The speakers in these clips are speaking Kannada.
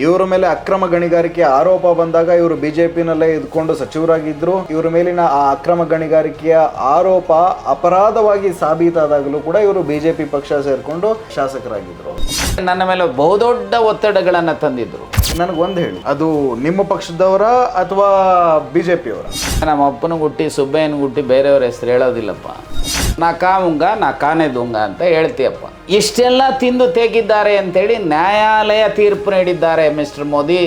ಇವರ ಮೇಲೆ ಅಕ್ರಮ ಗಣಿಗಾರಿಕೆ ಆರೋಪ ಬಂದಾಗ ಇವರು ಬಿಜೆಪಿನಲ್ಲೇ ಇದ್ಕೊಂಡು ಸಚಿವರಾಗಿದ್ರು. ಇವರ ಮೇಲಿನ ಆ ಅಕ್ರಮ ಗಣಿಗಾರಿಕೆಯ ಆರೋಪ ಅಪರಾಧವಾಗಿ ಸಾಬೀತಾದಾಗಲೂ ಕೂಡ ಇವರು ಬಿಜೆಪಿ ಪಕ್ಷ ಸೇರ್ಕೊಂಡು ಶಾಸಕರಾಗಿದ್ರು. ನನ್ನ ಮೇಲೆ ಬಹುದೊಡ್ಡ ಒತ್ತಡಗಳನ್ನು ತಂದಿದ್ರು. ನನಗೊಂದು ಹೇಳಿ, ಅದು ನಿಮ್ಮ ಪಕ್ಷದವರ ಅಥವಾ ಬಿಜೆಪಿಯವರ? ನಮ್ಮ ಅಪ್ಪನ ಗುಟ್ಟಿ ಸುಬ್ಬಯ್ಯನ ಗುಟ್ಟಿ ಬೇರೆಯವ್ರ ಹೆಸರು ಹೇಳೋದಿಲ್ಲಪ್ಪ. ನಾ ಕಾವುಂಗ ನಾ ಕಾನೆದುಂಗ ಅಂತ ಹೇಳ್ತೀಯಪ್ಪ. ಇಷ್ಟೆಲ್ಲ ತಿಂದು ತೆಗಿದ್ದಾರೆ ಅಂತೇಳಿ ನ್ಯಾಯಾಲಯ ತೀರ್ಪು ನೀಡಿದ್ದಾರೆ ಮಿಸ್ಟರ್ ಮೋದಿ.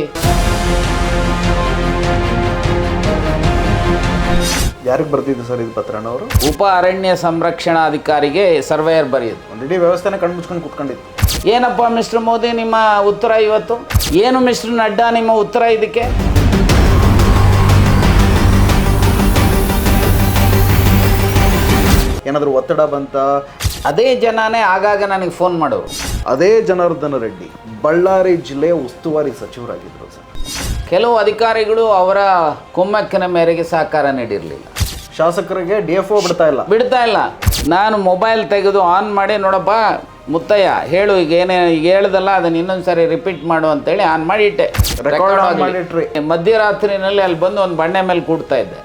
ಯಾರಿಗೆ ಬರ್ತಿದ್ದು ಸರ್ ಇದು ಪತ್ರನವರು? ಉಪ ಅರಣ್ಯ ಸಂರಕ್ಷಣಾಧಿಕಾರಿಗೆ ಸರ್ವೇಯರ್ ಬರೆಯೋದು. ಒಂದು ಇಡೀ ವ್ಯವಸ್ಥೆನ ಕಣ್ಮುಚ್ಕೊಂಡು ಕುತ್ಕೊಂಡಿತ್ತು. ಏನಪ್ಪ ಮಿಸ್ಟರ್ ಮೋದಿ ನಿಮ್ಮ ಉತ್ತರ ಇವತ್ತು? ಏನು ಮಿಸ್ಟರ್ ನಡ್ಡಾ ನಿಮ್ಮ ಉತ್ತರ ಇದಕ್ಕೆ? ಏನಾದರೂ ಒತ್ತಡ ಬಂತ? ಅದೇ ಜನನೇ ಆಗಾಗ ನನಗೆ ಫೋನ್ ಮಾಡೋರು. ಅದೇ ಜನಾರ್ದನ ರೆಡ್ಡಿ ಬಳ್ಳಾರಿ ಜಿಲ್ಲೆಯ ಉಸ್ತುವಾರಿ ಸಚಿವರಾಗಿದ್ದರು ಸರ್. ಕೆಲವು ಅಧಿಕಾರಿಗಳು ಅವರ ಕುಮ್ಮಕ್ಕಿನ ಮೇರೆಗೆ ಸಹಕಾರ ನೀಡಿರಲಿಲ್ಲ. ಶಾಸಕರಿಗೆ DFO ಬಿಡ್ತಾ ಇಲ್ಲ. ನಾನು ಮೊಬೈಲ್ ತೆಗೆದು ಆನ್ ಮಾಡಿ, ನೋಡಪ್ಪ ಮುತ್ತಯ್ಯ ಹೇಳು, ಈಗ ಹೇಳ್ದಲ್ಲ ಅದನ್ನು ಇನ್ನೊಂದು ಸಾರಿ ರಿಪೀಟ್ ಮಾಡು ಅಂತೇಳಿ ಆನ್ ಮಾಡಿ ಇಟ್ಟೆ. ರೆಕಾರ್ಡ್ ಮಾಡಿಟ್ರಿ. ಮಧ್ಯರಾತ್ರಿನಲ್ಲಿ ಅಲ್ಲಿ ಬಂದು ಒಂದು ಬಂಡೆ ಮೇಲೆ ಕೂಡ್ತಾ ಇದ್ದೆ.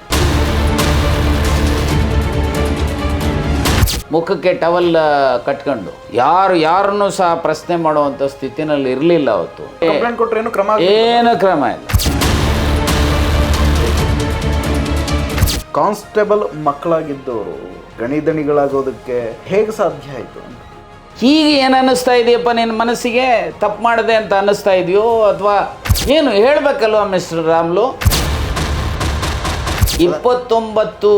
ಮುಖಕ್ಕೆ ಟವಲ್ ಕಟ್ಕೊಂಡು ಯಾರನ್ನೂ ಸಹ ಪ್ರಶ್ನೆ ಮಾಡುವಂಥ ಸ್ಥಿತಿನಲ್ಲಿ ಇರಲಿಲ್ಲ ಅವತ್ತು. ಏನು ಕ್ರಮ ಇಲ್ಲ. ಕಾನ್ಸ್ಟೇಬಲ್ ಮಕ್ಕಳಾಗಿದ್ದವರು ಗಣಿದಣಿಗಳಾಗೋದಕ್ಕೆ ಹೇಗೆ ಸಾಧ್ಯ ಆಯಿತು? ಹೀಗೆ ಏನು ಅನ್ನಿಸ್ತಾ ಇದೆಯಪ್ಪ ನಿನ್ನ ಮನಸ್ಸಿಗೆ? ತಪ್ಪು ಮಾಡಿದೆ ಅಂತ ಅನ್ನಿಸ್ತಾ ಇದೆಯೋ ಅಥವಾ ಏನು ಹೇಳಬೇಕಲ್ವ ಮಿಸ್ಟರ್ ರಾಮ್ಲು? 29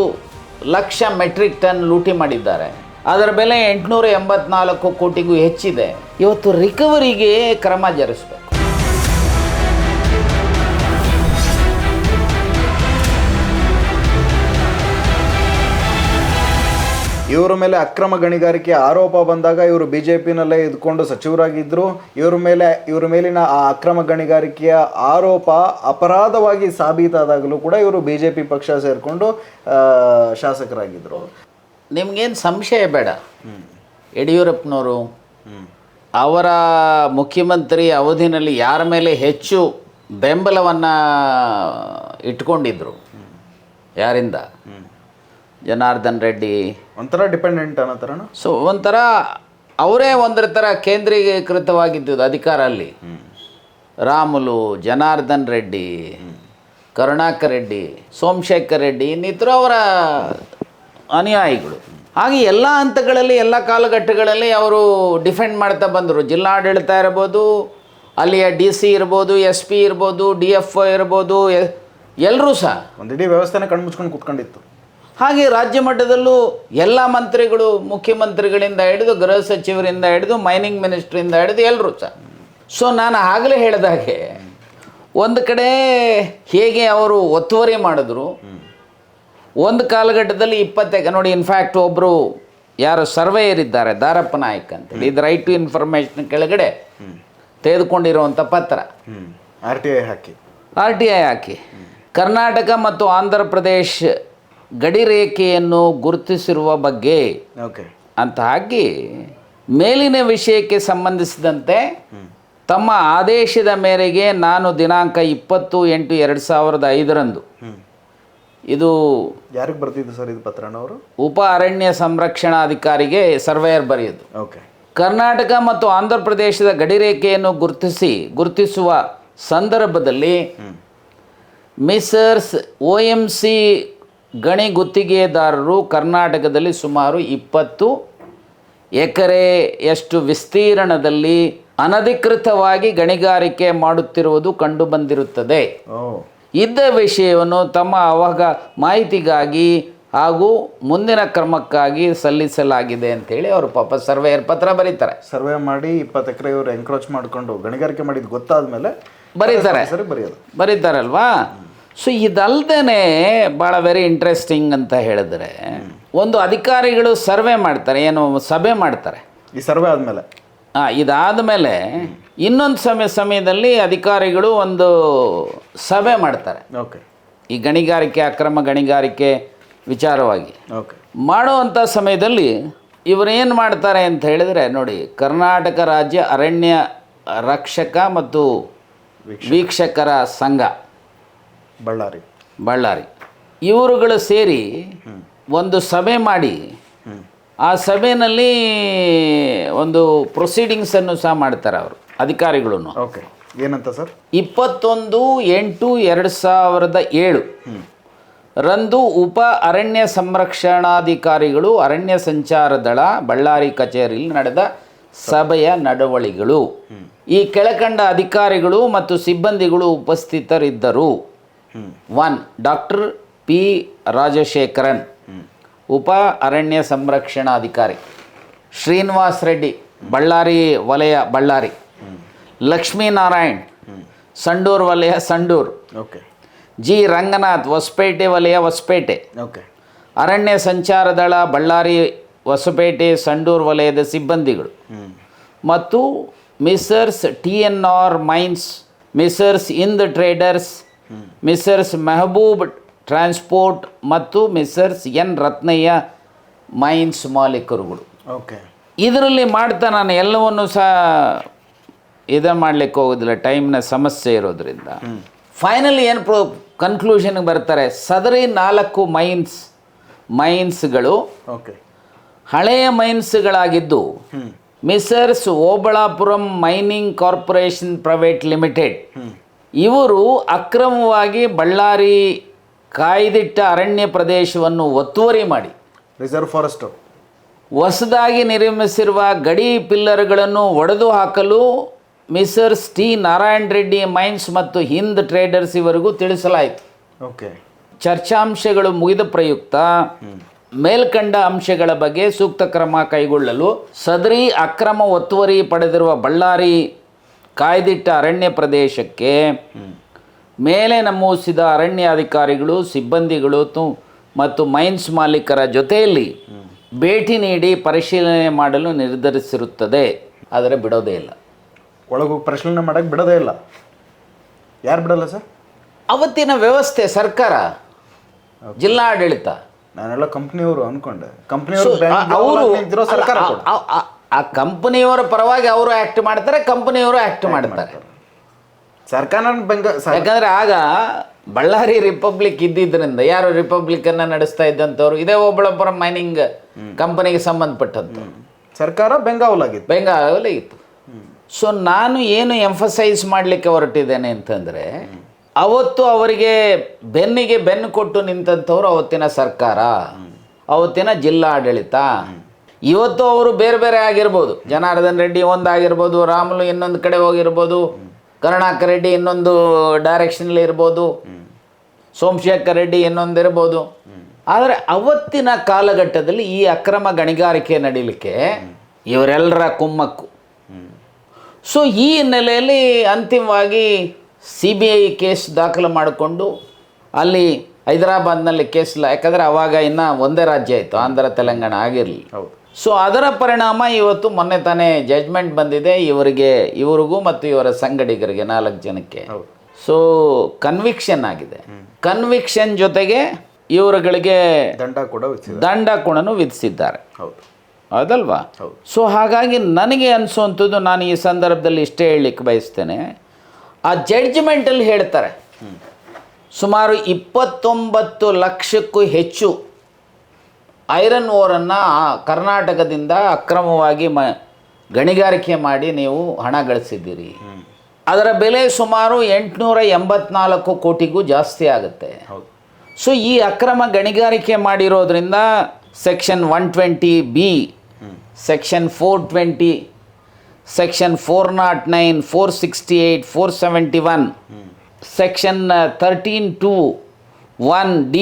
ಲಕ್ಷ ಮೆಟ್ರಿಕ್ ಟನ್ ಲೂಟಿ ಮಾಡಿದ್ದಾರೆ. ಅದರ ಬೆಲೆ 884 ಕೋಟಿಗೂ ಹೆಚ್ಚಿದೆ. ಇವತ್ತು ರಿಕವರಿಗೆ ಕ್ರಮ ಜರುಗಿಸ್ಬೇಕು. ಇವರ ಮೇಲೆ ಅಕ್ರಮ ಗಣಿಗಾರಿಕೆ ಆರೋಪ ಬಂದಾಗ ಇವರು ಬಿಜೆಪಿನಲ್ಲೇ ಇದ್ಕೊಂಡು ಸಚಿವರಾಗಿದ್ದರು. ಇವರ ಮೇಲಿನ ಆ ಅಕ್ರಮ ಗಣಿಗಾರಿಕೆಯ ಆರೋಪ ಅಪರಾಧವಾಗಿ ಸಾಬೀತಾದಾಗಲೂ ಕೂಡ ಇವರು ಬಿಜೆಪಿ ಪಕ್ಷ ಸೇರಿಕೊಂಡು ಶಾಸಕರಾಗಿದ್ದರು. ನಿಮಗೇನು ಸಂಶಯ ಬೇಡ, ಯಡಿಯೂರಪ್ಪನವರು ಅವರ ಮುಖ್ಯಮಂತ್ರಿ ಅವಧಿನಲ್ಲಿ ಯಾರ ಮೇಲೆ ಹೆಚ್ಚು ಬೆಂಬಲವನ್ನು ಇಟ್ಕೊಂಡಿದ್ರು? ಯಾರಿಂದ? ಜನಾರ್ದನ್ ರೆಡ್ಡಿ. ಒಂಥರ ಡಿಪೆಂಡೆಂಟ್ ಅನ್ನೋ ಥರ. ಸೊ ಒಂಥರ ಅವರೇ ಒಂದರ ಥರ ಕೇಂದ್ರೀಕೃತವಾಗಿದ್ದು ಅಧಿಕಾರ ಅಲ್ಲಿ. ರಾಮುಲು, ಜನಾರ್ದನ್ ರೆಡ್ಡಿ, ಕರುಣಾಕರ್ ರೆಡ್ಡಿ, ಸೋಮಶೇಖರ್ ರೆಡ್ಡಿ ಇನ್ನಿತರು ಅವರ ಅನುಯಾಯಿಗಳು. ಹಾಗೆ ಎಲ್ಲ ಹಂತಗಳಲ್ಲಿ ಎಲ್ಲ ಕಾಲಘಟ್ಟಗಳಲ್ಲಿ ಅವರು ಡಿಫೆಂಡ್ ಮಾಡ್ತಾ ಬಂದರು. ಜಿಲ್ಲಾಡಳಿತ ಇರ್ಬೋದು, ಅಲ್ಲಿಯ DC ಇರ್ಬೋದು, SP ಇರ್ಬೋದು, DFO ಇರ್ಬೋದು, ಎಲ್ಲರೂ ಸಹ ಒಂದಿಡೀ ವ್ಯವಸ್ಥೆನ ಕಣ್ಮುಚ್ಕೊಂಡು ಕುತ್ಕೊಂಡಿತ್ತು. ಹಾಗೆ ರಾಜ್ಯ ಮಟ್ಟದಲ್ಲೂ ಎಲ್ಲ ಮಂತ್ರಿಗಳು, ಮುಖ್ಯಮಂತ್ರಿಗಳಿಂದ ಹಿಡಿದು ಗೃಹ ಸಚಿವರಿಂದ ಹಿಡಿದು ಮೈನಿಂಗ್ ಮಿನಿಸ್ಟ್ರಿಂದ ಹಿಡಿದು ಎಲ್ಲರೂ ಸಹ. ಸೊ ನಾನು ಆಗಲೇ ಹೇಳಿದಾಗೆ ಒಂದು ಕಡೆ ಹೇಗೆ ಅವರು ಒತ್ತುವರಿ ಮಾಡಿದ್ರು, ಒಂದು ಕಾಲಘಟ್ಟದಲ್ಲಿ 20 ನೋಡಿ, ಇನ್ಫ್ಯಾಕ್ಟ್ ಒಬ್ಬರು ಯಾರು ಸರ್ವೇಯರ್ ಇದ್ದಾರೆ ದಾರಪ್ಪ ನಾಯ್ಕ್ ಅಂತೇಳಿ, ಇದು ರೈಟ್ ಟು ಇನ್ಫಾರ್ಮೇಷನ್ ಕೆಳಗಡೆ ತೆಗೆದುಕೊಂಡಿರುವಂಥ ಪತ್ರ. RTI ಹಾಕಿ ಕರ್ನಾಟಕ ಮತ್ತು ಆಂಧ್ರ ಪ್ರದೇಶ್ ಗಡಿ ರೇಖೆಯನ್ನು ಗುರುತಿಸಿರುವ ಬಗ್ಗೆ ಅಂತ ಹಾಕಿ ಮೇಲಿನ ವಿಷಯಕ್ಕೆ ಸಂಬಂಧಿಸಿದಂತೆ ತಮ್ಮ ಆದೇಶದ ಮೇರೆಗೆ ನಾನು ದಿನಾಂಕ 20/8/2005 ಇದು ಯಾರಿಗೆ ಬರ್ತಿದ್ದು ಸರ್ ಇದು ಪತ್ರನವರು? ಉಪ ಅರಣ್ಯ ಸಂರಕ್ಷಣಾಧಿಕಾರಿಗೆ ಸರ್ವೇಯರ್ ಬರೆಯೋದು. ಕರ್ನಾಟಕ ಮತ್ತು ಆಂಧ್ರ ಪ್ರದೇಶದ ಗಡಿ ರೇಖೆಯನ್ನು ಗುರುತಿಸುವ ಸಂದರ್ಭದಲ್ಲಿ ಮಿಸರ್ಸ್ OMC ಗಣಿ ಗುತ್ತಿಗೆದಾರರು ಕರ್ನಾಟಕದಲ್ಲಿ ಸುಮಾರು 20 ಎಕರೆಯಷ್ಟು ವಿಸ್ತೀರ್ಣದಲ್ಲಿ ಅನಧಿಕೃತವಾಗಿ ಗಣಿಗಾರಿಕೆ ಮಾಡುತ್ತಿರುವುದು ಕಂಡುಬಂದಿರುತ್ತದೆ. ಇದ್ದ ವಿಷಯವನ್ನು ತಮ್ಮ ಮಾಹಿತಿಗಾಗಿ ಹಾಗೂ ಮುಂದಿನ ಕ್ರಮಕ್ಕಾಗಿ ಸಲ್ಲಿಸಲಾಗಿದೆ ಅಂತೇಳಿ ಅವರು ಪಾಪ ಸರ್ವೇಯರ್ ಪತ್ರ ಬರೀತಾರೆ. ಸರ್ವೆ ಮಾಡಿ 20 ಎಕರೆ ಇವರು ಎನ್ಕ್ರೋಚ್ ಮಾಡಿಕೊಂಡು ಗಣಿಗಾರಿಕೆ ಮಾಡಿದ್ದು ಗೊತ್ತಾದ ಮೇಲೆ ಬರೀತಾರಲ್ವಾ. ಸೊ ಇದಲ್ದೇ ಭಾಳ ವೆರಿ ಇಂಟ್ರೆಸ್ಟಿಂಗ್ ಅಂತ ಹೇಳಿದ್ರೆ, ಒಂದು ಅಧಿಕಾರಿಗಳು ಸರ್ವೆ ಮಾಡ್ತಾರೆ, ಏನು ಸಭೆ ಮಾಡ್ತಾರೆ. ಈ ಸರ್ವೆ ಆದಮೇಲೆ ಇದಾದ ಮೇಲೆ ಇನ್ನೊಂದು ಸಮಯದಲ್ಲಿ ಅಧಿಕಾರಿಗಳು ಒಂದು ಸಭೆ ಮಾಡ್ತಾರೆ. ಈ ಗಣಿಗಾರಿಕೆ, ಅಕ್ರಮ ಗಣಿಗಾರಿಕೆ ವಿಚಾರವಾಗಿ ಮಾಡುವಂಥ ಸಮಯದಲ್ಲಿ ಇವರು ಏನು ಮಾಡ್ತಾರೆ ಅಂತ ಹೇಳಿದರೆ, ನೋಡಿ, ಕರ್ನಾಟಕ ರಾಜ್ಯ ಅರಣ್ಯ ರಕ್ಷಕ ಮತ್ತು ವೀಕ್ಷಕರ ಸಂಘ ಬಳ್ಳಾರಿ ಇವರುಗಳು ಸೇರಿ ಒಂದು ಸಭೆ ಮಾಡಿ ಆ ಸಭೆಯಲ್ಲಿ ಒಂದು ಪ್ರೊಸೀಡಿಂಗ್ಸನ್ನು ಸಹ ಮಾಡ್ತಾರೆ ಅವರು ಅಧಿಕಾರಿಗಳು. ಓಕೆ, ಏನಂತ ಸರ್? 21/8/2007 ರಂದು ಉಪ ಅರಣ್ಯ ಸಂರಕ್ಷಣಾಧಿಕಾರಿಗಳು ಅರಣ್ಯ ಸಂಚಾರ ದಳ ಬಳ್ಳಾರಿ ಕಚೇರಿಯಲ್ಲಿ ನಡೆದ ಸಭೆಯ ನಡವಳಿಗಳು. ಈ ಕೆಳಕಂಡ ಅಧಿಕಾರಿಗಳು ಮತ್ತು ಸಿಬ್ಬಂದಿಗಳು ಉಪಸ್ಥಿತರಿದ್ದರು. 1. ಡಾಕ್ಟರ್ ಪಿ ರಾಜಶೇಖರನ್, ಉಪ ಅರಣ್ಯ ಸಂರಕ್ಷಣಾಧಿಕಾರಿ. ಶ್ರೀನಿವಾಸ್ ರೆಡ್ಡಿ, ಬಳ್ಳಾರಿ ವಲಯ ಬಳ್ಳಾರಿ. ಲಕ್ಷ್ಮೀನಾರಾಯಣ್, ಸಂಡೂರು ವಲಯ ಸಂಡೂರು. ಓಕೆ. ಜಿ ರಂಗನಾಥ್, ಹೊಸಪೇಟೆ ವಲಯ ಹೊಸಪೇಟೆ. ಓಕೆ. ಅರಣ್ಯ ಸಂಚಾರ ದಳ ಬಳ್ಳಾರಿ ಹೊಸಪೇಟೆ ಸಂಡೂರು ವಲಯದ ಸಿಬ್ಬಂದಿಗಳು. ಮತ್ತು ಮಿಸರ್ಸ್ TNR ಮೈನ್ಸ್, ಮಿಸರ್ಸ್ ಇಂದ್ ಟ್ರೇಡರ್ಸ್, ಮಿಸರ್ಸ್ ಮೆಹಬೂಬ್ ಟ್ರಾನ್ಸ್ಪೋರ್ಟ್ ಮತ್ತು ಮಿಸರ್ಸ್ ಎನ್ ರತ್ನಯ್ಯ ಮೈನ್ಸ್ ಮಾಲೀಕರುಗಳು. ಓಕೆ. ಇದರಲ್ಲಿ ಮಾಡ್ತಾ ನಾನು ಎಲ್ಲವನ್ನು ಸಹ ಇದನ್ನು ಮಾಡಲಿಕ್ಕೆ ಹೋಗೋದಿಲ್ಲ, ಟೈಮ್ನ ಸಮಸ್ಯೆ ಇರೋದ್ರಿಂದ. ಫೈನಲಿ ಏನು ಕನ್ಕ್ಲೂಷನ್ಗೆ ಬರ್ತಾರೆ, ಸದರಿ 4 ಮೈನ್ಸ್ಗಳು ಓಕೆ ಹಳೆಯ ಮೈನ್ಸ್ಗಳಾಗಿದ್ದು messrs Obalapuram mining corporation private limited ಇವರು ಅಕ್ರಮವಾಗಿ ಬಳ್ಳಾರಿ ಕಾಯ್ದಿಟ್ಟ ಅರಣ್ಯ ಪ್ರದೇಶವನ್ನು ಒತ್ತುವರಿ ಮಾಡಿ ರಿಸರ್ವ್ ಫಾರೆಸ್ಟ್ ಹೊಸದಾಗಿ ನಿರ್ಮಿಸಿರುವ ಗಡಿ ಪಿಲ್ಲರ್ಗಳನ್ನು ಒಡೆದು ಹಾಕಲು ಮಿಸರ್ಸ್ ಟಿ ನಾರಾಯಣ್ ರೆಡ್ಡಿ ಮೈನ್ಸ್ ಮತ್ತು ಹಿಂದ್ ಟ್ರೇಡರ್ಸ್ ಇವರಿಗೂ ತಿಳಿಸಲಾಯಿತು. ಓಕೆ. ಚರ್ಚಾಂಶಗಳು ಮುಗಿದ ಪ್ರಯುಕ್ತ ಮೇಲ್ಕಂಡ ಅಂಶಗಳ ಬಗ್ಗೆ ಸೂಕ್ತ ಕ್ರಮ ಕೈಗೊಳ್ಳಲು ಸದರಿ ಅಕ್ರಮ ಒತ್ತುವರಿ ಪಡೆದಿರುವ ಬಳ್ಳಾರಿ ಕಾಯ್ದಿಟ್ಟ ಅರಣ್ಯ ಪ್ರದೇಶಕ್ಕೆ ಮೇಲೆ ನಮೂದಿಸಿದ ಅರಣ್ಯಾಧಿಕಾರಿಗಳು ಸಿಬ್ಬಂದಿಗಳು ಮತ್ತು ಮೈನ್ಸ್ ಮಾಲೀಕರ ಜೊತೆಯಲ್ಲಿ ಭೇಟಿ ನೀಡಿ ಪರಿಶೀಲನೆ ಮಾಡಲು ನಿರ್ಧರಿಸಿರುತ್ತದೆ. ಆದರೆ ಬಿಡೋದೇ ಇಲ್ಲ, ಒಳಗೋಗಿ ಪರಿಶೀಲನೆ ಮಾಡೋಕ್ಕೆ ಬಿಡೋದೇ ಇಲ್ಲ. ಯಾರು ಬಿಡಲ್ಲ ಸರ್? ಅವತ್ತಿನ ವ್ಯವಸ್ಥೆ ಸರ್ಕಾರ, ಜಿಲ್ಲಾಡಳಿತ. ನಾನೆಲ್ಲ ಕಂಪ್ನಿಯವರು ಅನ್ಕೊಂಡೆ. ಕಂಪ್ನಿಯವರು ಸರ್ಕಾರ ಆ ಕಂಪನಿಯವರ ಪರವಾಗಿ ಅವರು ಆ್ಯಕ್ಟ್ ಮಾಡ್ತಾರೆ, ಕಂಪನಿಯವರು ಆ್ಯಕ್ಟ್ ಮಾಡ್ತಾರೆ. ಸರ್ಕಾರ ಯಾಕಂದರೆ ಆಗ ಬಳ್ಳಾರಿ ರಿಪಬ್ಲಿಕ್ ಇದ್ದಿದ್ದರಿಂದ ಯಾರು ರಿಪಬ್ಲಿಕನ್ನು ನಡೆಸ್ತಾ ಇದ್ದಂಥವ್ರು ಇದೇ ಓಬಳಾಪುರಂ ಮೈನಿಂಗ್ ಕಂಪನಿಗೆ ಸಂಬಂಧಪಟ್ಟಂಥವ್ರು. ಸರ್ಕಾರ ಬೆಂಗಾವಲಾಗಿತ್ತು. ಸೊ ನಾನು ಏನು ಎಂಫಸೈಸ್ ಮಾಡಲಿಕ್ಕೆ ಹೊರಟಿದ್ದೇನೆ ಅಂತಂದರೆ, ಅವತ್ತು ಅವರಿಗೆ ಬೆನ್ನಿಗೆ ಬೆನ್ನು ಕೊಟ್ಟು ನಿಂತಂಥವ್ರು ಅವತ್ತಿನ ಸರ್ಕಾರ, ಅವತ್ತಿನ ಜಿಲ್ಲಾಡಳಿತ. ಇವತ್ತು ಅವರು ಬೇರೆ ಬೇರೆ ಆಗಿರ್ಬೋದು, ಜನಾರ್ದನ್ ರೆಡ್ಡಿ ಒಂದಾಗಿರ್ಬೋದು, ರಾಮುಲು ಇನ್ನೊಂದು ಕಡೆ ಹೋಗಿರ್ಬೋದು, ಕರುಣಾಕರ್ ರೆಡ್ಡಿ ಇನ್ನೊಂದು ಡೈರೆಕ್ಷನಲ್ಲಿ ಇರ್ಬೋದು, ಸೋಮಶೇಖರ್ ರೆಡ್ಡಿ ಇನ್ನೊಂದು ಇರ್ಬೋದು. ಆದರೆ ಅವತ್ತಿನ ಕಾಲಘಟ್ಟದಲ್ಲಿ ಈ ಅಕ್ರಮ ಗಣಿಗಾರಿಕೆ ನಡೀಲಿಕ್ಕೆ ಇವರೆಲ್ಲರ ಕುಮ್ಮಕ್ಕು. ಸೊ ಈ ಹಿನ್ನೆಲೆಯಲ್ಲಿ ಅಂತಿಮವಾಗಿ CBI ಕೇಸ್ ದಾಖಲು ಮಾಡಿಕೊಂಡು ಅಲ್ಲಿ ಹೈದರಾಬಾದ್ನಲ್ಲಿ ಕೇಸ್ ಯಾಕಂದರೆ ಅವಾಗ ಇನ್ನು ಒಂದೇ ರಾಜ್ಯ ಆಯಿತು, ಆಂಧ್ರ ತೆಲಂಗಾಣ ಆಗಿರಲಿ. ಸೊ ಅದರ ಪರಿಣಾಮ ಇವತ್ತು ಮೊನ್ನೆ ತಾನೇ ಜಡ್ಜ್ಮೆಂಟ್ ಬಂದಿದೆ ಇವರಿಗೂ ಮತ್ತು ಇವರ ಸಂಗಡಿಗರಿಗೆ 4 ಜನಕ್ಕೆ. ಸೊ ಕನ್ವಿಕ್ಷನ್ ಆಗಿದೆ. ಕನ್ವಿಕ್ಷನ್ ಜೊತೆಗೆ ಇವರುಗಳಿಗೆ ದಂಡ ಕೂಡ ವಿಧಿಸಿದ್ದಾರೆ, ಹೌದಲ್ವಾ? ಸೊ ಹಾಗಾಗಿ ನನಗೆ ಅನಿಸುವಂಥದ್ದು, ನಾನು ಈ ಸಂದರ್ಭದಲ್ಲಿ ಇಷ್ಟೇ ಹೇಳಲಿಕ್ಕೆ ಬಯಸ್ತೇನೆ, ಆ ಜಡ್ಜ್ಮೆಂಟಲ್ಲಿ ಹೇಳ್ತಾರೆ ಸುಮಾರು 29 ಲಕ್ಷಕ್ಕೂ ಹೆಚ್ಚು ಐರನ್ ಓರನ್ನು ಕರ್ನಾಟಕದಿಂದ ಅಕ್ರಮವಾಗಿ ಗಣಿಗಾರಿಕೆ ಮಾಡಿ ನೀವು ಹಣ ಗಳಿಸಿದ್ದೀರಿ. ಅದರ ಬೆಲೆ ಸುಮಾರು 884 ಕೋಟಿಗೂ ಜಾಸ್ತಿ ಆಗುತ್ತೆ. ಸೊ ಈ ಅಕ್ರಮ ಗಣಿಗಾರಿಕೆ ಮಾಡಿರೋದ್ರಿಂದ section 120B, section 420, section 409, 468, 471, section 13(2)(1)D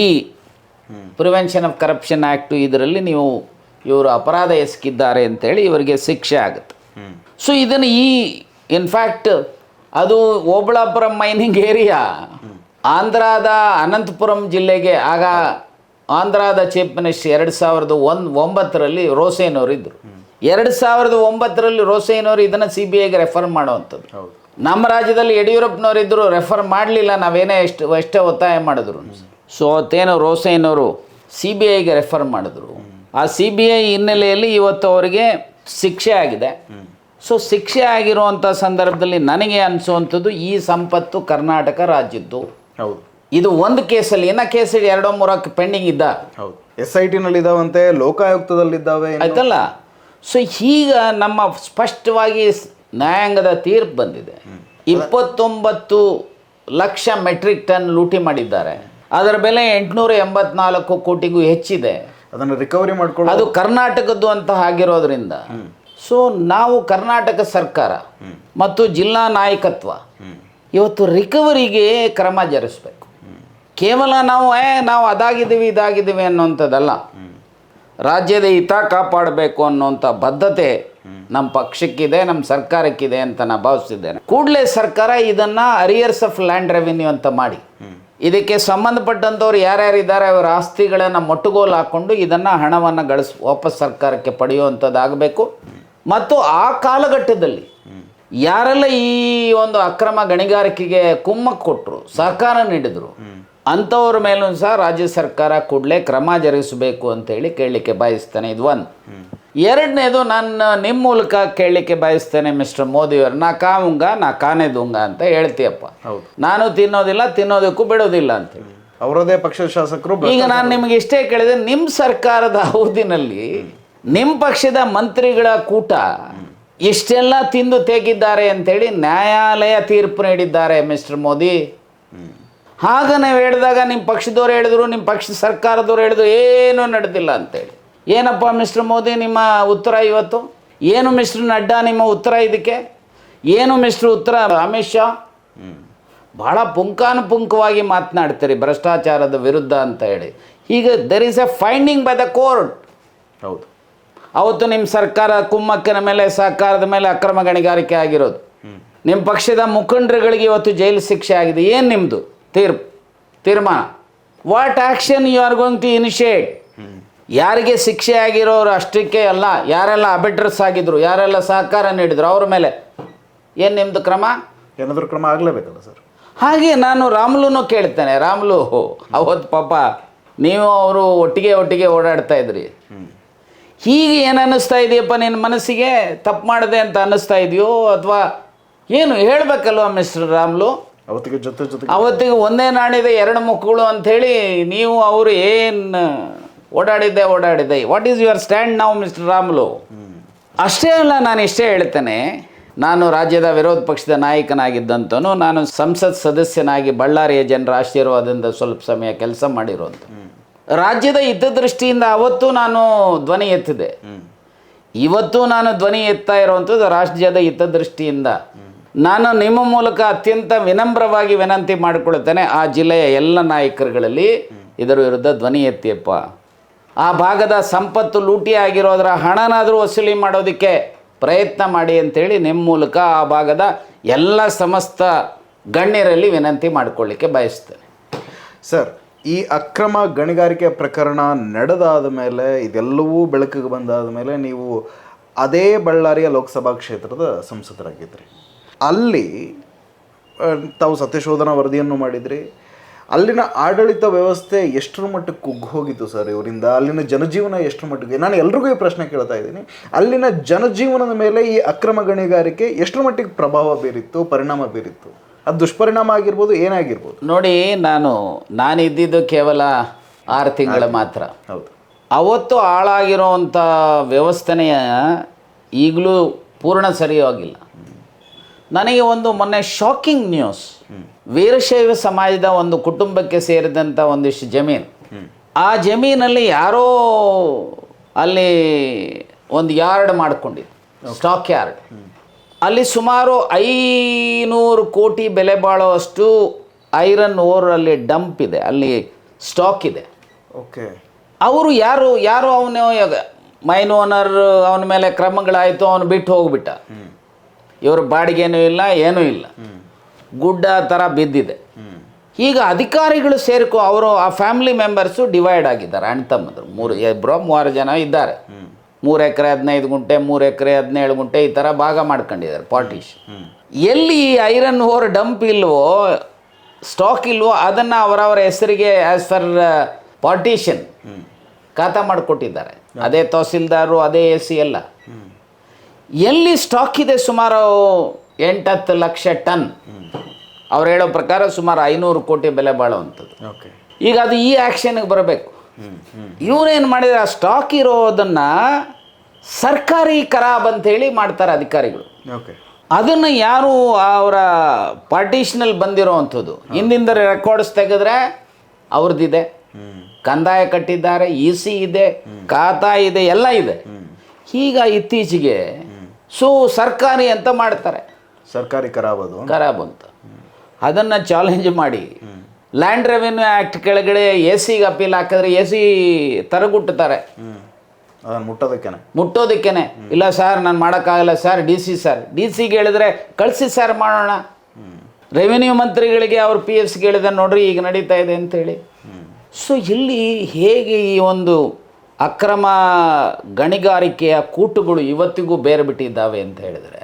prevention of corruption act, ಇದರಲ್ಲಿ ಇವರು ಅಪರಾಧ ಎಸಗಿದ್ದಾರೆ ಅಂತೇಳಿ ಇವರಿಗೆ ಶಿಕ್ಷೆ ಆಗುತ್ತೆ. ಸೊ ಇದನ್ನು ಇನ್ಫ್ಯಾಕ್ಟ್ ಅದು ಓಬಳಾಪುರಂ ಮೈನಿಂಗ್ ಏರಿಯಾ ಆಂಧ್ರದ ಅನಂತಪುರಂ ಜಿಲ್ಲೆಗೆ, ಆಗ ಆಂಧ್ರದ ಚೀಫ್ ಮಿನಿಸ್ಟರ್ 2009ರಲ್ಲಿ ರೋಸೇನವರು ಇದ್ದರು. 2009ರಲ್ಲಿ ರೋಸೇನವರು ಇದನ್ನು CBIಗೆ ರೆಫರ್ ಮಾಡುವಂಥದ್ದು. ನಮ್ಮ ರಾಜ್ಯದಲ್ಲಿ ಯಡಿಯೂರಪ್ಪನವರು ಇದ್ದರು, ರೆಫರ್ ಮಾಡಲಿಲ್ಲ, ನಾವೇನೇ ಎಷ್ಟೇ ಒತ್ತಾಯ ಮಾಡಿದ್ರು. ಸೊ ಅವತ್ತೇನು ರೋಸೇನವರು CBIಗೆ ರೆಫರ್ ಮಾಡಿದ್ರು. ಆ CBI ಹಿನ್ನೆಲೆಯಲ್ಲಿ ಇವತ್ತು ಅವರಿಗೆ ಶಿಕ್ಷೆ ಆಗಿದೆ. ಸೊ ಶಿಕ್ಷೆ ಆಗಿರುವಂಥ ಸಂದರ್ಭದಲ್ಲಿ ನನಗೆ ಅನಿಸುವಂಥದ್ದು ಈ ಸಂಪತ್ತು ಕರ್ನಾಟಕ ರಾಜ್ಯದ್ದು. ಹೌದು, ಇದು ಒಂದು ಕೇಸಲ್ಲಿ, ಇನ್ನು ಕೇಸಲ್ಲಿ 2-3 ಪೆಂಡಿಂಗ್ ಇದ್ದ. ಹೌದು, SIT ನಲ್ಲಿ ಇದಾವಂತೆ, ಲೋಕಾಯುಕ್ತದಲ್ಲಿದ್ದಾವೆ ಆಯ್ತಲ್ಲ. ಸೊ ಈಗ ನಮ್ಮ ಸ್ಪಷ್ಟವಾಗಿ ನ್ಯಾಯಾಂಗದ ತೀರ್ಪು ಬಂದಿದೆ. 29 ಲಕ್ಷ ಮೆಟ್ರಿಕ್ ಟನ್ ಲೂಟಿ ಮಾಡಿದ್ದಾರೆ. ಅದರ ಬೆಲೆ 884 ಕೋಟಿಗೂ ಹೆಚ್ಚಿದೆ. ಅದನ್ನು ರಿಕವರಿ ಮಾಡ್ಕೊಳ್ಳೋದು ಅದು ಕರ್ನಾಟಕದ್ದು ಅಂತ ಆಗಿರೋದ್ರಿಂದ ಸೊ ನಾವು ಕರ್ನಾಟಕ ಸರ್ಕಾರ ಮತ್ತು ಜಿಲ್ಲಾ ನಾಯಕತ್ವ ಇವತ್ತು ರಿಕವರಿಗೆ ಕ್ರಮ ಜರುಗಿಸ್ಬೇಕು. ಕೇವಲ ನಾವು ಅದಾಗಿದ್ದೀವಿ ಇದಾಗಿದ್ದೀವಿ ಅನ್ನೋಂಥದ್ದಲ್ಲ. ರಾಜ್ಯದ ಹಿತ ಕಾಪಾಡಬೇಕು ಅನ್ನೋಂಥ ಬದ್ಧತೆ ನಮ್ಮ ಪಕ್ಷಕ್ಕಿದೆ, ನಮ್ಮ ಸರ್ಕಾರಕ್ಕಿದೆ ಅಂತ ನಾನು ಭಾವಿಸಿದ್ದೇನೆ. ಕೂಡಲೇ ಸರ್ಕಾರ ಇದನ್ನು ಅರಿಯರ್ಸ್ ಆಫ್ ಲ್ಯಾಂಡ್ ರೆವಿನ್ಯೂ ಅಂತ ಮಾಡಿ ಇದಕ್ಕೆ ಸಂಬಂಧಪಟ್ಟಂಥವ್ರು ಯಾರ್ಯಾರಿದ್ದಾರೆ ಅವರ ಆಸ್ತಿಗಳನ್ನು ಮೊಟ್ಟುಗೋಲು ಹಾಕ್ಕೊಂಡು ಇದನ್ನು ಹಣವನ್ನು ವಾಪಸ್ ಸರ್ಕಾರಕ್ಕೆ ಪಡೆಯುವಂಥದ್ದಾಗಬೇಕು. ಮತ್ತು ಆ ಕಾಲಘಟ್ಟದಲ್ಲಿ ಯಾರೆಲ್ಲ ಈ ಒಂದು ಅಕ್ರಮ ಗಣಿಗಾರಿಕೆಗೆ ಕುಮ್ಮಕ್ಕು ಕೊಟ್ಟರು, ಸಹಕಾರ ನೀಡಿದರು, ಅಂಥವ್ರ ಮೇಲೂ ಸಹ ರಾಜ್ಯ ಸರ್ಕಾರ ಕೂಡಲೇ ಕ್ರಮ ಜರುಗಿಸಬೇಕು ಅಂತೇಳಿ ಕೇಳಲಿಕ್ಕೆ ಬಯಸ್ತೇನೆ. ಇದು ಒಂದು. ಎರಡನೇದು ನಾನು ನಿಮ್ಮ ಮೂಲಕ ಕೇಳಲಿಕ್ಕೆ ಬಯಸ್ತೇನೆ ಮಿಸ್ಟರ್ ಮೋದಿಯವರು, ನಾ ಕಾವುಂಗ ನಾ ಕಾನೆ ದುಂಗ ಅಂತ ಹೇಳ್ತೀಯಪ್ಪ. ನಾನು ತಿನ್ನೋದಿಲ್ಲ, ತಿನ್ನೋದಕ್ಕೂ ಬಿಡೋದಿಲ್ಲ ಅಂತೇಳಿ ಅವರದೇ ಪಕ್ಷದ ಶಾಸಕರು. ಈಗ ನಾನು ನಿಮಗೆ ಇಷ್ಟೇ ಕೇಳಿದೆ, ನಿಮ್ಮ ಸರ್ಕಾರದ ಅವಧಿನಲ್ಲಿ ನಿಮ್ಮ ಪಕ್ಷದ ಮಂತ್ರಿಗಳ ಕೂಟ ಇಷ್ಟೆಲ್ಲ ತಿಂದು ತೆಗಿದ್ದಾರೆ ಅಂತೇಳಿ ನ್ಯಾಯಾಲಯ ತೀರ್ಪು ನೀಡಿದ್ದಾರೆ ಮಿಸ್ಟರ್ ಮೋದಿ. ಆಗ ನಾವು ಹೇಳಿದಾಗ ನಿಮ್ಮ ಪಕ್ಷದವ್ರು ಹೇಳಿದ್ರು, ನಿಮ್ಮ ಪಕ್ಷದ ಸರ್ಕಾರದವ್ರು ಹೇಳಿದ್ರು, ಏನೂ ನಡೆದಿಲ್ಲ ಅಂತೇಳಿ. ಏನಪ್ಪ ಮಿಸ್ಟರ್ ಮೋದಿ ನಿಮ್ಮ ಉತ್ತರ ಇವತ್ತು? ಏನು ಮಿಸ್ಟರ್ ನಡ್ಡಾ ನಿಮ್ಮ ಉತ್ತರ ಇದಕ್ಕೆ? ಏನು ಮಿಸ್ಟರ್ ಉತ್ತರ ಅಮಿತ್ ಶಾ? ಭಾಳ ಪುಂಖಾನುಪುಂಖವಾಗಿ ಮಾತನಾಡ್ತೀರಿ ಭ್ರಷ್ಟಾಚಾರದ ವಿರುದ್ಧ ಅಂತ ಹೇಳಿ. ಈಗ there is A finding by the court. ಹೌದು, ಅವತ್ತು ನಿಮ್ಮ ಸರ್ಕಾರ ಕುಮ್ಮಕ್ಕಿನ ಮೇಲೆ, ಸಹಕಾರದ ಮೇಲೆ ಅಕ್ರಮ ಗಣಿಗಾರಿಕೆ ಆಗಿರೋದು. ನಿಮ್ಮ ಪಕ್ಷದ ಮುಖಂಡರುಗಳಿಗೆ ಇವತ್ತು ಜೈಲು ಶಿಕ್ಷೆ ಆಗಿದೆ. ಏನು ನಿಮ್ಮದು ತೀರ್ಮಾನ? What action you are going to initiate? ಯಾರಿಗೆ ಶಿಕ್ಷೆ ಆಗಿರೋರು ಅಷ್ಟಕ್ಕೆ ಅಲ್ಲ, ಯಾರೆಲ್ಲ ಅಬೆಟ್ರಸ್ ಆಗಿದ್ರು, ಯಾರೆಲ್ಲ ಸಹಕಾರ ನೀಡಿದ್ರು ಅವ್ರ ಮೇಲೆ ಏನು ನಿಮ್ಮದು ಕ್ರಮ? ಏನಾದರೂ ಕ್ರಮ ಆಗಲೇಬೇಕಲ್ಲ ಸರ್. ಹಾಗೆ ನಾನು ರಾಮುಲೂ ಕೇಳ್ತೇನೆ. ರಾಮುಲು ಅವತ್ತು ಪಾಪ ನೀವು ಅವರು ಒಟ್ಟಿಗೆ ಓಡಾಡ್ತಾ ಇದ್ರಿ. ಹೀಗೆ ಏನು ಅನ್ನಿಸ್ತಾ ಇದೆಯಪ್ಪ ನಿನ್ನ ಮನಸ್ಸಿಗೆ? ತಪ್ಪು ಮಾಡಿದೆ ಅಂತ ಅನ್ನಿಸ್ತಾ ಇದೆಯೋ ಅಥವಾ ಏನು ಹೇಳಬೇಕಲ್ವ ಮಿಸ್ಟರ್ ರಾಮುಲು? ಅವತ್ತಿಗೆ ಒಂದೇ ನಾಣಿದೆ ಎರಡು ಮುಖಗಳು ಅಂಥೇಳಿ ನೀವು ಅವರು ಏನು ಓಡಾಡಿದ್ದೆ. ವಾಟ್ ಈಸ್ ಯುವರ್ ಸ್ಟ್ಯಾಂಡ್ ನಾವು ಮಿಸ್ಟರ್ ರಾಮುಲು? ಅಷ್ಟೇ ಅಲ್ಲ, ನಾನು ಇಷ್ಟೇ ಹೇಳ್ತೇನೆ, ನಾನು ರಾಜ್ಯದ ವಿರೋಧ ಪಕ್ಷದ ನಾಯಕನಾಗಿದ್ದಂತನೂ, ನಾನು ಸಂಸತ್ ಸದಸ್ಯನಾಗಿ ಬಳ್ಳಾರಿಯ ಜನರ ಆಶೀರ್ವಾದದಿಂದ ಸ್ವಲ್ಪ ಸಮಯ ಕೆಲಸ ಮಾಡಿರೋದು. ರಾಜ್ಯದ ಹಿತದೃಷ್ಟಿಯಿಂದ ಅವತ್ತು ನಾನು ಧ್ವನಿ ಎತ್ತಿದೆ, ಇವತ್ತು ನಾನು ಧ್ವನಿ ಎತ್ತಾ ಇರುವಂಥದ್ದು ರಾಜ್ಯದ ಹಿತದೃಷ್ಟಿಯಿಂದ. ನಾನು ನಿಮ್ಮ ಮೂಲಕ ಅತ್ಯಂತ ವಿನಮ್ರವಾಗಿ ವಿನಂತಿ ಮಾಡಿಕೊಳ್ತೇನೆ, ಆ ಜಿಲ್ಲೆಯ ಎಲ್ಲ ನಾಯಕರುಗಳಲ್ಲಿ ಇದರ ವಿರುದ್ಧ ಧ್ವನಿ ಎತ್ತಿಯಪ್ಪ. ಆ ಭಾಗದ ಸಂಪತ್ತು ಲೂಟಿ ಆಗಿರೋದರ ಹಣನಾದರೂ ವಸೂಲಿ ಮಾಡೋದಕ್ಕೆ ಪ್ರಯತ್ನ ಮಾಡಿ ಅಂತೇಳಿ ನಿಮ್ಮ ಮೂಲಕ ಆ ಭಾಗದ ಎಲ್ಲ ಸಮಸ್ತ ಗಣ್ಯರಲ್ಲಿ ವಿನಂತಿ ಮಾಡಿಕೊಳ್ಳಿಕ್ಕೆ ಬಯಸ್ತೇನೆ. ಸರ್, ಈ ಅಕ್ರಮ ಗಣಿಗಾರಿಕೆ ಪ್ರಕರಣ ನಡೆದಾದ ಮೇಲೆ, ಇದೆಲ್ಲವೂ ಬೆಳಕಿಗೆ ಬಂದಾದ ಮೇಲೆ ನೀವು ಅದೇ ಬಳ್ಳಾರಿಯ ಲೋಕಸಭಾ ಕ್ಷೇತ್ರದ ಸಂಸದರಾಗಿದ್ರಿ. ಅಲ್ಲಿ ತಾವು ಸತ್ಯಶೋಧನಾ ವರದಿಯನ್ನು ಮಾಡಿದ್ರಿ. ಅಲ್ಲಿನ ಆಡಳಿತ ವ್ಯವಸ್ಥೆ ಎಷ್ಟರ ಮಟ್ಟಕ್ಕೆ ಕುಗ್ಗಿ ಹೋಗಿತ್ತು ಸರ್ ಇವರಿಂದ? ಅಲ್ಲಿನ ಜನಜೀವನ ಎಷ್ಟರ ಮಟ್ಟಿಗೆ? ನಾನು ಎಲ್ರಿಗೂ ಈ ಪ್ರಶ್ನೆ ಕೇಳ್ತಾ ಇದ್ದೀನಿ, ಅಲ್ಲಿನ ಜನಜೀವನದ ಮೇಲೆ ಈ ಅಕ್ರಮ ಗಣಿಗಾರಿಕೆ ಎಷ್ಟರ ಮಟ್ಟಿಗೆ ಪ್ರಭಾವ ಬೀರಿತ್ತು, ಪರಿಣಾಮ ಬೀರಿತ್ತು? ಅದು ದುಷ್ಪರಿಣಾಮ ಆಗಿರ್ಬೋದು, ಏನಾಗಿರ್ಬೋದು? ನೋಡಿ, ನಾನು ಇದ್ದಿದ್ದು ಕೇವಲ 6 ತಿಂಗಳ ಮಾತ್ರ. ಹೌದು, ಅವತ್ತು ಹಾಳಾಗಿರೋವಂಥ ವ್ಯವಸ್ಥೆಯ ಈಗಲೂ ಪೂರ್ಣ ಸರಿಯಾಗಿಲ್ಲ. ನನಗೆ ಮೊನ್ನೆ ಶಾಕಿಂಗ್ ನ್ಯೂಸ್, ವೀರಶೈವ ಸಮಾಜದ ಒಂದು ಕುಟುಂಬಕ್ಕೆ ಸೇರಿದಂಥ ಒಂದಿಷ್ಟು ಜಮೀನು, ಆ ಜಮೀನಲ್ಲಿ ಯಾರೋ ಅಲ್ಲಿ ಒಂದು ಯಾರ್ಡ್ ಮಾಡಿಕೊಂಡಿದ್ದು, ಸ್ಟಾಕ್ ಯಾರ್ಡ್. ಅಲ್ಲಿ ಸುಮಾರು 500 ಕೋಟಿ ಬೆಲೆ ಬಾಳುವಷ್ಟು ಐರನ್ ಓರ್ ಅಲ್ಲಿ ಡಂಪ್ ಇದೆ, ಅಲ್ಲಿ ಸ್ಟಾಕ್ ಇದೆ. ಓಕೆ, ಅವರು ಯಾರು ಅವನು ಮೈನ್ ಓನರ್, ಅವನ ಮೇಲೆ ಕ್ರಮಗಳಾಯಿತು, ಅವನು ಬಿಟ್ಟು ಹೋಗ್ಬಿಟ್ಟ. ಇವರು ಬಾಡಿಗೆನೂ ಇಲ್ಲ, ಏನೂ ಇಲ್ಲ, ಗುಡ್ಡ ಥರ ಬಿದ್ದಿದೆ. ಈಗ ಅಧಿಕಾರಿಗಳು ಅವರು ಆ ಫ್ಯಾಮಿಲಿ ಮೆಂಬರ್ಸು ಡಿವೈಡ್ ಆಗಿದ್ದಾರೆ, ಅಣ್ಣ ತಮ್ಮದ್ರು 3 ಜನ ಇದ್ದಾರೆ. 3 ಎಕರೆ 15 ಗುಂಟೆ, 3 ಎಕರೆ 17 ಗುಂಟೆ, ಈ ಥರ ಭಾಗ ಮಾಡ್ಕೊಂಡಿದ್ದಾರೆ ಪಾರ್ಟಿಷನ್. ಎಲ್ಲಿ ಐರನ್ ಓರ್ ಡಂಪ್ ಇಲ್ವೋ, ಸ್ಟಾಕ್ ಇಲ್ವೋ, ಅದನ್ನು ಅವರವರ ಹೆಸರಿಗೆ ಆ್ಯಸ್ ಫರ್ ಪಾರ್ಟಿಷನ್ ಖಾತಾ ಮಾಡಿಕೊಟ್ಟಿದ್ದಾರೆ. ಅದೇ ತಹಸೀಲ್ದಾರರು, ಅದೇ AC ಎಲ್ಲ. ಎಲ್ಲಿ ಸ್ಟಾಕ್ ಇದೆ ಸುಮಾರು 8-10 ಲಕ್ಷ ಟನ್, ಅವ್ರು ಹೇಳೋ ಪ್ರಕಾರ ಸುಮಾರು 500 ಕೋಟಿ ಬೆಲೆ ಬಾಳುವಂಥದ್ದು. ಓಕೆ. ಈಗ ಅದು ಈ ಆ್ಯಕ್ಷನ್ಗೆ ಬರಬೇಕು. ಇವರೇನು ಮಾಡಿದ್ರೆ ಆ ಸ್ಟಾಕ್ ಇರೋದನ್ನು ಸರ್ಕಾರಿ ಖರಾಬ್ ಅಂತೇಳಿ ಮಾಡ್ತಾರೆ ಅಧಿಕಾರಿಗಳು. ಓಕೆ. ಅದನ್ನು ಯಾರು ಅವರ ಪಾರ್ಟಿಷನಲ್ಲಿ ಬಂದಿರೋವಂಥದ್ದು ಹಿಂದಿಂದ ರೆಕಾರ್ಡ್ಸ್ ತೆಗೆದ್ರೆ ಅವ್ರದ್ದಿದೆ, ಕಂದಾಯ ಕಟ್ಟಿದ್ದಾರೆ, EC ಇದೆ, ಖಾತಾ ಇದೆ, ಎಲ್ಲ ಇದೆ. ಈಗ ಇತ್ತೀಚೆಗೆ ಸರ್ಕಾರಿ ಅಂತ ಮಾಡ್ತಾರೆ, ಸರ್ಕಾರಿ ಖರಾಬ್ ಖರಾಬ್ ಅಂತ. ಅದನ್ನು ಚಾಲೆಂಜ್ ಮಾಡಿ ಲ್ಯಾಂಡ್ ರೆವೆನ್ಯೂ ಆ್ಯಕ್ಟ್ ಕೆಳಗಡೆ AC ಗೆ ಅಪೀಲ್ ಹಾಕಿದ್ರೆ AC ತರಗುಟ್ಟುತ್ತಾರೆ, ಮುಟ್ಟೋದಕ್ಕೇನೆ. ಇಲ್ಲ ಸರ್ ನಾನು ಮಾಡೋಕ್ಕಾಗಲ್ಲ ಸರ್, DC ಗೆ ಹೇಳಿದ್ರೆ ಕಳಿಸಿ ಸರ್ ಮಾಡೋಣ. ರೆವಿನ್ಯೂ ಮಂತ್ರಿಗಳಿಗೆ ಅವ್ರ PFಗೆ ಹೇಳಿದೆ ನೋಡ್ರಿ ಈಗ ನಡೀತಾ ಇದೆ ಅಂತೇಳಿ. ಸೊ ಇಲ್ಲಿ ಹೇಗೆ ಈ ಒಂದು ಅಕ್ರಮ ಗಣಿಗಾರಿಕೆಯ ಕೂಟುಗಳು ಇವತ್ತಿಗೂ ಬೇರೆ ಬಿಟ್ಟಿದ್ದಾವೆ ಅಂತ ಹೇಳಿದರೆ,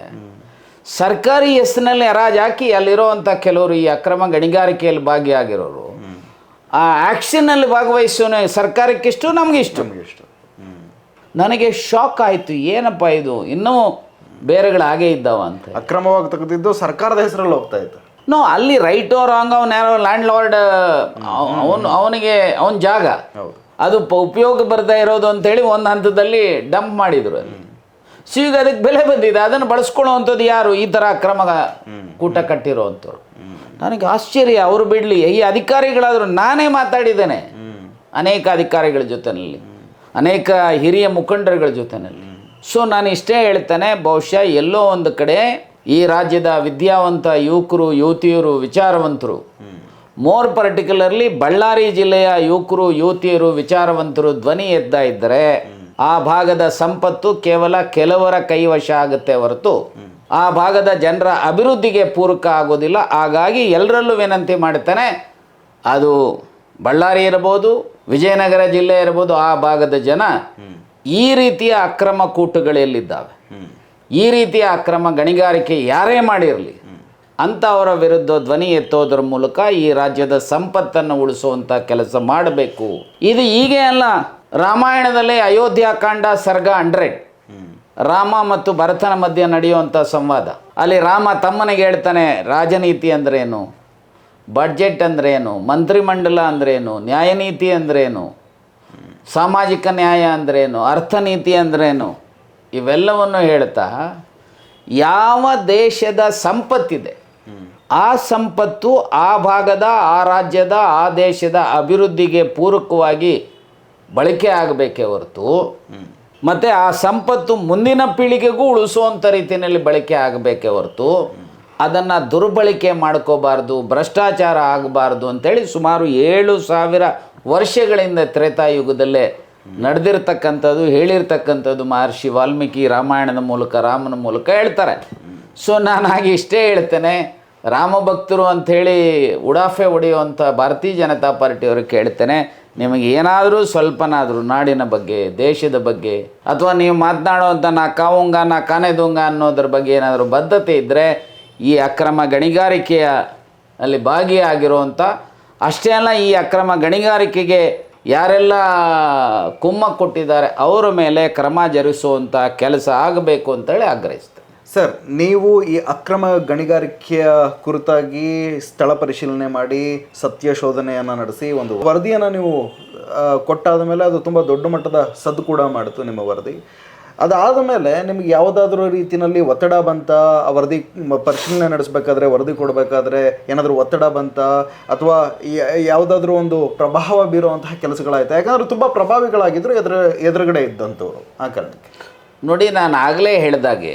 ಸರ್ಕಾರಿ ಹೆಸರಿನಲ್ಲಿ ಹರಾಜು ಹಾಕಿ ಅಲ್ಲಿರೋವಂಥ ಕೆಲವರು ಈ ಅಕ್ರಮ ಗಣಿಗಾರಿಕೆಯಲ್ಲಿ ಭಾಗಿಯಾಗಿರೋರು ಆ ಆ್ಯಕ್ಷನ್ನಲ್ಲಿ ಭಾಗವಹಿಸೋನು ಸರ್ಕಾರಕ್ಕಿಷ್ಟು ನಮಗಿಷ್ಟು. ನನಗೆ ಶಾಕ್ ಆಯಿತು, ಏನಪ್ಪ ಇದು ಇನ್ನೂ ಬೇರೆಗಳು ಹಾಗೇ ಇದ್ದಾವ ಅಂತ. ಅಕ್ರಮವಾಗಿ ತೆಗೆದಿದ್ದು ಸರ್ಕಾರದ ಹೆಸರಲ್ಲಿ ಹೋಗ್ತಾ ಇತ್ತು. ಅಲ್ಲಿ ರೈಟ್ ಆರ್ ರಾಂಗ್, ಅವನು ಯಾರೋ ಲ್ಯಾಂಡ್ ಲಾರ್ಡ್, ಅವನಿಗೆ ಅವನ ಜಾಗ ಅದು ಉಪಯೋಗ ಬರ್ತಾ ಇರೋದು ಅಂತೇಳಿ ಒಂದು ಹಂತದಲ್ಲಿ ಡಂಪ್ ಮಾಡಿದರು ಅಲ್ಲಿ. ಸೊ ಈಗ ಅದಕ್ಕೆ ಬೆಲೆ ಬಂದಿದೆ, ಅದನ್ನು ಬಳಸ್ಕೊಳ್ಳೋವಂಥದ್ದು ಯಾರು? ಈ ಥರ ಅಕ್ರಮ ಕೂಟ ಕಟ್ಟಿರೋವಂಥವ್ರು. ನನಗೆ ಆಶ್ಚರ್ಯ, ಅವರು ಬಿಡಲಿ, ಈ ಅಧಿಕಾರಿಗಳಾದರೂ ನಾನೇ ಮಾತಾಡಿದ್ದೇನೆ ಅನೇಕ ಅಧಿಕಾರಿಗಳ ಜೊತೆಯಲ್ಲಿ, ಅನೇಕ ಹಿರಿಯ ಮುಖಂಡರುಗಳ ಜೊತೆಯಲ್ಲಿ. ಸೊ ನಾನು ಇಷ್ಟೇ ಹೇಳ್ತೇನೆ, ಬಹುಶಃ ಎಲ್ಲೋ ಒಂದು ಕಡೆ ಈ ರಾಜ್ಯದ ವಿದ್ಯಾವಂತ ಯುವಕರು ಯುವತಿಯರು ವಿಚಾರವಂತರು, ಮೋರ್ ಪರ್ಟಿಕ್ಯುಲರ್ಲಿ ಬಳ್ಳಾರಿ ಜಿಲ್ಲೆಯ ಯುವಕರು ಯುವತಿಯರು ವಿಚಾರವಂತರು ಧ್ವನಿ ಎದ್ದ ಇದ್ದರೆ ಆ ಭಾಗದ ಸಂಪತ್ತು ಕೇವಲ ಕೆಲವರ ಕೈವಶ ಆಗುತ್ತೆ ಹೊರತು ಆ ಭಾಗದ ಜನರ ಅಭಿವೃದ್ಧಿಗೆ ಪೂರಕ ಆಗೋದಿಲ್ಲ. ಹಾಗಾಗಿ ಎಲ್ಲರಲ್ಲೂ ವಿನಂತಿ ಮಾಡ್ತಾನೆ, ಅದು ಬಳ್ಳಾರಿ ಇರ್ಬೋದು, ವಿಜಯನಗರ ಜಿಲ್ಲೆ ಇರ್ಬೋದು, ಆ ಭಾಗದ ಜನ ಈ ರೀತಿಯ ಅಕ್ರಮ ಕೂಟುಗಳಲ್ಲಿದ್ದಾವೆ, ಈ ರೀತಿಯ ಅಕ್ರಮ ಗಣಿಗಾರಿಕೆ ಯಾರೇ ಮಾಡಿರಲಿ ಅಂಥವರ ವಿರುದ್ಧ ಧ್ವನಿ ಎತ್ತೋದ್ರ ಮೂಲಕ ಈ ರಾಜ್ಯದ ಸಂಪತ್ತನ್ನು ಉಳಿಸುವಂಥ ಕೆಲಸ ಮಾಡಬೇಕು. ಇದು ಹೀಗೆ ಅಲ್ಲ, ರಾಮಾಯಣದಲ್ಲಿ ಅಯೋಧ್ಯಾಕಾಂಡ ಸರ್ಗ 100, ರಾಮ ಮತ್ತು ಭರತನ ಮಧ್ಯೆ ನಡೆಯುವಂಥ ಸಂವಾದ. ಅಲ್ಲಿ ರಾಮ ತಮ್ಮನಿಗೆ ಹೇಳ್ತಾನೆ, ರಾಜನೀತಿ ಅಂದ್ರೇನು, ಬಡ್ಜೆಟ್ ಅಂದ್ರೇನು, ಮಂತ್ರಿಮಂಡಲ ಅಂದ್ರೇನು, ನ್ಯಾಯನೀತಿ ಅಂದ್ರೇನು, ಸಾಮಾಜಿಕ ನ್ಯಾಯ ಅಂದ್ರೇನು, ಅರ್ಥನೀತಿ ಅಂದ್ರೇನು, ಇವೆಲ್ಲವನ್ನು ಹೇಳ್ತಾ ಯಾವ ದೇಶದ ಸಂಪತ್ತಿದೆ ಆ ಸಂಪತ್ತು ಆ ಭಾಗದ, ಆ ರಾಜ್ಯದ, ಆ ದೇಶದ ಅಭಿವೃದ್ಧಿಗೆ ಪೂರಕವಾಗಿ ಬಳಕೆ ಆಗಬೇಕೇ ಹೊರತು, ಮತ್ತು ಆ ಸಂಪತ್ತು ಮುಂದಿನ ಪೀಳಿಗೆಗೂ ಉಳಿಸುವಂಥ ರೀತಿಯಲ್ಲಿ ಬಳಕೆ ಆಗಬೇಕೇ ಹೊರತು ಅದನ್ನು ದುರ್ಬಳಕೆ ಮಾಡ್ಕೋಬಾರ್ದು, ಭ್ರಷ್ಟಾಚಾರ ಆಗಬಾರ್ದು ಅಂತೇಳಿ ಸುಮಾರು 7,000 ವರ್ಷಗಳಿಂದ ತ್ರೇತಾಯುಗದಲ್ಲೇ ನಡೆದಿರ್ತಕ್ಕಂಥದ್ದು, ಹೇಳಿರ್ತಕ್ಕಂಥದ್ದು ಮಹರ್ಷಿ ವಾಲ್ಮೀಕಿ ರಾಮಾಯಣದ ಮೂಲಕ, ರಾಮನ ಮೂಲಕ ಹೇಳ್ತಾರೆ. ಸೊ ನಾನು ಹಾಗೆ ಇಷ್ಟೇ ಹೇಳ್ತೇನೆ, ರಾಮಭಕ್ತರು ಅಂಥೇಳಿ ಉಡಾಫೆ ಹೊಡೆಯುವಂಥ ಭಾರತೀಯ ಜನತಾ ಪಾರ್ಟಿಯವ್ರಿಗೆ ಕೇಳ್ತೇನೆ, ನಿಮಗೆ ಏನಾದರೂ ಸ್ವಲ್ಪನಾದರೂ ನಾಡಿನ ಬಗ್ಗೆ, ದೇಶದ ಬಗ್ಗೆ, ಅಥವಾ ನೀವು ಮಾತನಾಡುವಂಥ ನಾ ಕಾವುಂಗ ನಾ ಕಾನೆದುಂಗ ಅನ್ನೋದ್ರ ಬಗ್ಗೆ ಏನಾದರೂ ಬದ್ಧತೆ ಇದ್ದರೆ ಈ ಅಕ್ರಮ ಗಣಿಗಾರಿಕೆಯ ಅಲ್ಲಿ ಭಾಗಿಯಾಗಿರುವಂಥ, ಅಷ್ಟೇ ಅಲ್ಲ ಈ ಅಕ್ರಮ ಗಣಿಗಾರಿಕೆಗೆ ಯಾರೆಲ್ಲ ಕುಮ್ಮಕ್ಕು ಕೊಟ್ಟಿದ್ದಾರೆ ಅವರ ಮೇಲೆ ಕ್ರಮ ಜರುಗಿಸುವಂಥ ಕೆಲಸ ಆಗಬೇಕು ಅಂತೇಳಿ ಆಗ್ರಹಿಸ್ತೇನೆ. ಸರ್, ನೀವು ಈ ಅಕ್ರಮ ಗಣಿಗಾರಿಕೆಯ ಕುರಿತಾಗಿ ಸ್ಥಳ ಪರಿಶೀಲನೆ ಮಾಡಿ ಸತ್ಯ ಶೋಧನೆಯನ್ನು ನಡೆಸಿ ಒಂದು ವರದಿಯನ್ನು ನೀವು ಕೊಟ್ಟಾದ ಮೇಲೆ ಅದು ತುಂಬ ದೊಡ್ಡ ಮಟ್ಟದ ಸದ್ದು ಕೂಡ ಮಾಡಿತು ನಿಮ್ಮ ವರದಿ. ಅದಾದ ಮೇಲೆ ನಿಮ್ಗೆ ಯಾವುದಾದ್ರೂ ರೀತಿಯಲ್ಲಿ ಒತ್ತಡ ಬಂತ, ಆ ವರದಿ ಪರಿಶೀಲನೆ ನಡೆಸಬೇಕಾದ್ರೆ, ವರದಿ ಕೊಡಬೇಕಾದ್ರೆ ಏನಾದರೂ ಒತ್ತಡ ಬಂತ, ಅಥವಾ ಯಾವುದಾದ್ರೂ ಒಂದು ಪ್ರಭಾವ ಬೀರುವಂತಹ ಕೆಲಸಗಳಾಯ್ತು? ಯಾಕಂದರೆ ತುಂಬ ಪ್ರಭಾವಿಗಳಾಗಿದ್ದರು ಎದುರುಗಡೆ ಇದ್ದಂಥವ್ರು. ಆ ಕಾರಣಕ್ಕೆ ನೋಡಿ, ನಾನು ಆಗಲೇ ಹೇಳಿದಾಗೆ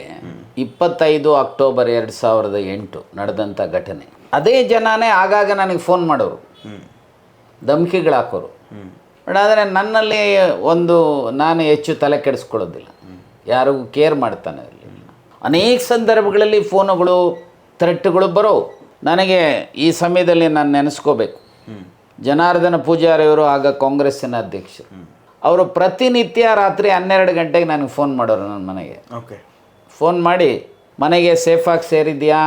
25 ಅಕ್ಟೋಬರ್ 2008 ನಡೆದಂಥ ಘಟನೆ, ಅದೇ ಜನನೇ ಆಗಾಗ ನನಗೆ ಫೋನ್ ಮಾಡೋರು, ಧಮಕಿಗಳು ಹಾಕೋರು. ಬಟ್ ಆದರೆ ನನ್ನಲ್ಲಿ ನಾನು ಹೆಚ್ಚು ತಲೆ ಕೆಡಿಸ್ಕೊಳ್ಳೋದಿಲ್ಲ, ಯಾರಿಗೂ ಕೇರ್ ಮಾಡ್ತಾನೆ ಇರಲಿಲ್ಲ. ಅನೇಕ ಸಂದರ್ಭಗಳಲ್ಲಿ ಫೋನುಗಳು, ಥ್ರೆಟ್ಗಳು ಬರೋ. ನನಗೆ ಈ ಸಮಯದಲ್ಲಿ ನಾನು ನೆನೆಸ್ಕೋಬೇಕು, ಜನಾರ್ದನ ಪೂಜಾರಿಯವರು ಆಗ ಕಾಂಗ್ರೆಸ್ಸಿನ ಅಧ್ಯಕ್ಷರು, ಅವರು ಪ್ರತಿನಿತ್ಯ ರಾತ್ರಿ 12 ಗಂಟೆಗೆ ನನಗೆ ಫೋನ್ ಮಾಡೋರು ನನ್ನ ಮನೆಗೆ. ಫೋನ್ ಮಾಡಿ, ಮನೆಗೆ ಸೇಫಾಗಿ ಸೇರಿದ್ಯಾ,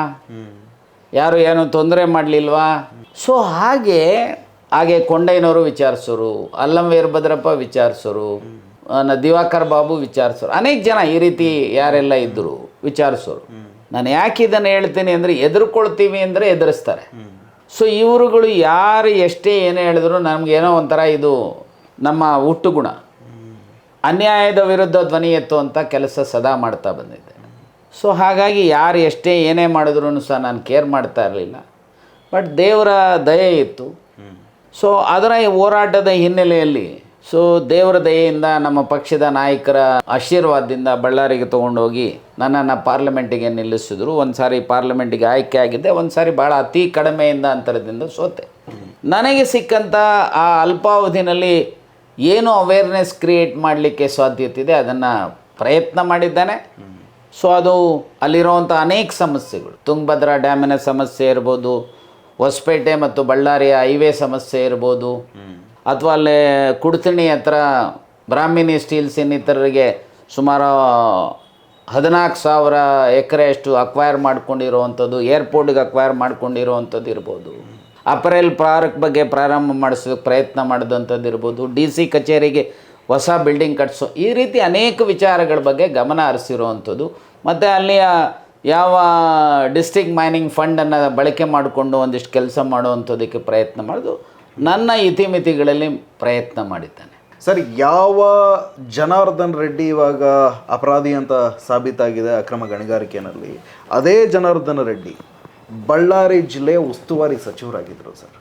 ಯಾರು ಏನೂ ತೊಂದರೆ ಮಾಡಲಿಲ್ವಾ? ಸೊ ಹಾಗೆ ಕೊಂಡಯ್ಯನವರು ವಿಚಾರಿಸೋರು, ಅಲ್ಲಂ ವೀರಭದ್ರಪ್ಪ ವಿಚಾರಿಸೋರು, ದಿವಾಕರ್ ಬಾಬು ವಿಚಾರಿಸೋರು, ಅನೇಕ ಜನ ಈ ರೀತಿ ಯಾರೆಲ್ಲ ಇದ್ದರು ವಿಚಾರಿಸೋರು. ನಾನು ಯಾಕೆ ಇದನ್ನು ಹೇಳ್ತೀನಿ ಅಂದರೆ, ಎದುರ್ಕೊಳ್ತೀವಿ ಅಂದರೆ ಎದುರಿಸ್ತಾರೆ. ಸೊ ಇವರುಗಳು ಯಾರು ಎಷ್ಟೇ ಏನೇ ಹೇಳಿದ್ರು ನಮಗೇನೋ ಒಂಥರ ಇದು ನಮ್ಮ ಹುಟ್ಟುಗುಣ. ಅನ್ಯಾಯದ ವಿರುದ್ಧ ಧ್ವನಿ ಎತ್ತುವಂಥ ಕೆಲಸ ಸದಾ ಮಾಡ್ತಾ ಬಂದಿದ್ದೆ. ಸೊ ಹಾಗಾಗಿ ಯಾರು ಎಷ್ಟೇ ಏನೇ ಮಾಡಿದ್ರು ಸಹ ನಾನು ಕೇರ್ ಮಾಡ್ತಾ ಇರಲಿಲ್ಲ. ಬಟ್ ದೇವರ ದಯೆ ಇತ್ತು. ಸೊ ಅದರ ಹೋರಾಟದ ಹಿನ್ನೆಲೆಯಲ್ಲಿ ಸೊ ದೇವರ ದಯೆಯಿಂದ ನಮ್ಮ ಪಕ್ಷದ ನಾಯಕರ ಆಶೀರ್ವಾದದಿಂದ ಬಳ್ಳಾರಿಗೆ ತೊಗೊಂಡೋಗಿ ನನ್ನನ್ನು ಪಾರ್ಲಿಮೆಂಟಿಗೆ ನಿಲ್ಲಿಸಿದ್ರು. ಒಂದು ಸಾರಿ ಪಾರ್ಲಿಮೆಂಟಿಗೆ ಆಯ್ಕೆ ಆಗಿದ್ದೆ, ಒಂದು ಸಾರಿ ಭಾಳ ಅತಿ ಕಡಿಮೆಯಿಂದ ಅಂತರದಿಂದ ಸೋತೆ. ನನಗೆ ಸಿಕ್ಕಂಥ ಆ ಅಲ್ಪಾವಧಿನಲ್ಲಿ ಏನು ಅವೇರ್ನೆಸ್ ಕ್ರಿಯೇಟ್ ಮಾಡಲಿಕ್ಕೆ ಸಾಧ್ಯತೆ ಇದೆ ಅದನ್ನು ಪ್ರಯತ್ನ ಮಾಡಿದ್ದಾನೆ. ಸೊ ಅದು ಅಲ್ಲಿರುವಂಥ ಅನೇಕ ಸಮಸ್ಯೆಗಳು, ತುಂಗಭದ್ರಾ ಡ್ಯಾಮಿನ ಸಮಸ್ಯೆ ಇರ್ಬೋದು, ಹೊಸಪೇಟೆ ಮತ್ತು ಬಳ್ಳಾರಿಯ ಹೈವೇ ಸಮಸ್ಯೆ ಇರ್ಬೋದು, ಅಥವಾ ಅಲ್ಲೇ ಕುಡ್ತಿಣಿ ಹತ್ರ ಬ್ರಾಹ್ಮಿಣಿ ಸ್ಟೀಲ್ಸ್ ಇನ್ನಿತರರಿಗೆ ಸುಮಾರು 14,000 ಎಕರೆಯಷ್ಟು ಅಕ್ವೈರ್ ಮಾಡ್ಕೊಂಡಿರುವಂಥದ್ದು, ಏರ್ಪೋರ್ಟ್ಗೆ ಅಕ್ವೈರ್ ಮಾಡ್ಕೊಂಡಿರುವಂಥದ್ದು ಇರ್ಬೋದು, ಅಪರೆಲ್ ಪಾರ್ಕ್ ಬಗ್ಗೆ ಪ್ರಾರಂಭ ಮಾಡಿಸೋದಕ್ಕೆ ಪ್ರಯತ್ನ ಮಾಡಿದಂಥದ್ದು ಇರ್ಬೋದು, DC ಕಚೇರಿಗೆ ಹೊಸ ಬಿಲ್ಡಿಂಗ್ ಕಟ್ಟಿಸೋ, ಈ ರೀತಿ ಅನೇಕ ವಿಚಾರಗಳ ಬಗ್ಗೆ ಗಮನ ಹರಿಸಿರುವಂಥದ್ದು. ಮತ್ತು ಅಲ್ಲಿಯ ಯಾವ ಡಿಸ್ಟ್ರಿಕ್ಟ್ ಮೈನಿಂಗ್ ಫಂಡನ್ನು ಬಳಕೆ ಮಾಡಿಕೊಂಡು ಒಂದಿಷ್ಟು ಕೆಲಸ ಮಾಡುವಂಥದ್ದಕ್ಕೆ ಪ್ರಯತ್ನ ಮಾಡೋದು ನನ್ನ ಇತಿಮಿತಿಗಳಲ್ಲಿ ಪ್ರಯತ್ನ ಮಾಡಿದ್ದಾನೆ. ಸರ್, ಯಾವ ಜನಾರ್ದನ್ ರೆಡ್ಡಿ ಇವಾಗ ಅಪರಾಧಿ ಅಂತ ಸಾಬೀತಾಗಿದೆ ಅಕ್ರಮ ಗಣಿಗಾರಿಕೆಯಲ್ಲಿ, ಅದೇ ಜನಾರ್ದನ್ ರೆಡ್ಡಿ ಬಳ್ಳಾರಿ ಜಿಲ್ಲೆಯ ಉಸ್ತುವಾರಿ ಸಚಿವರಾಗಿದ್ದರು. ಸರ್,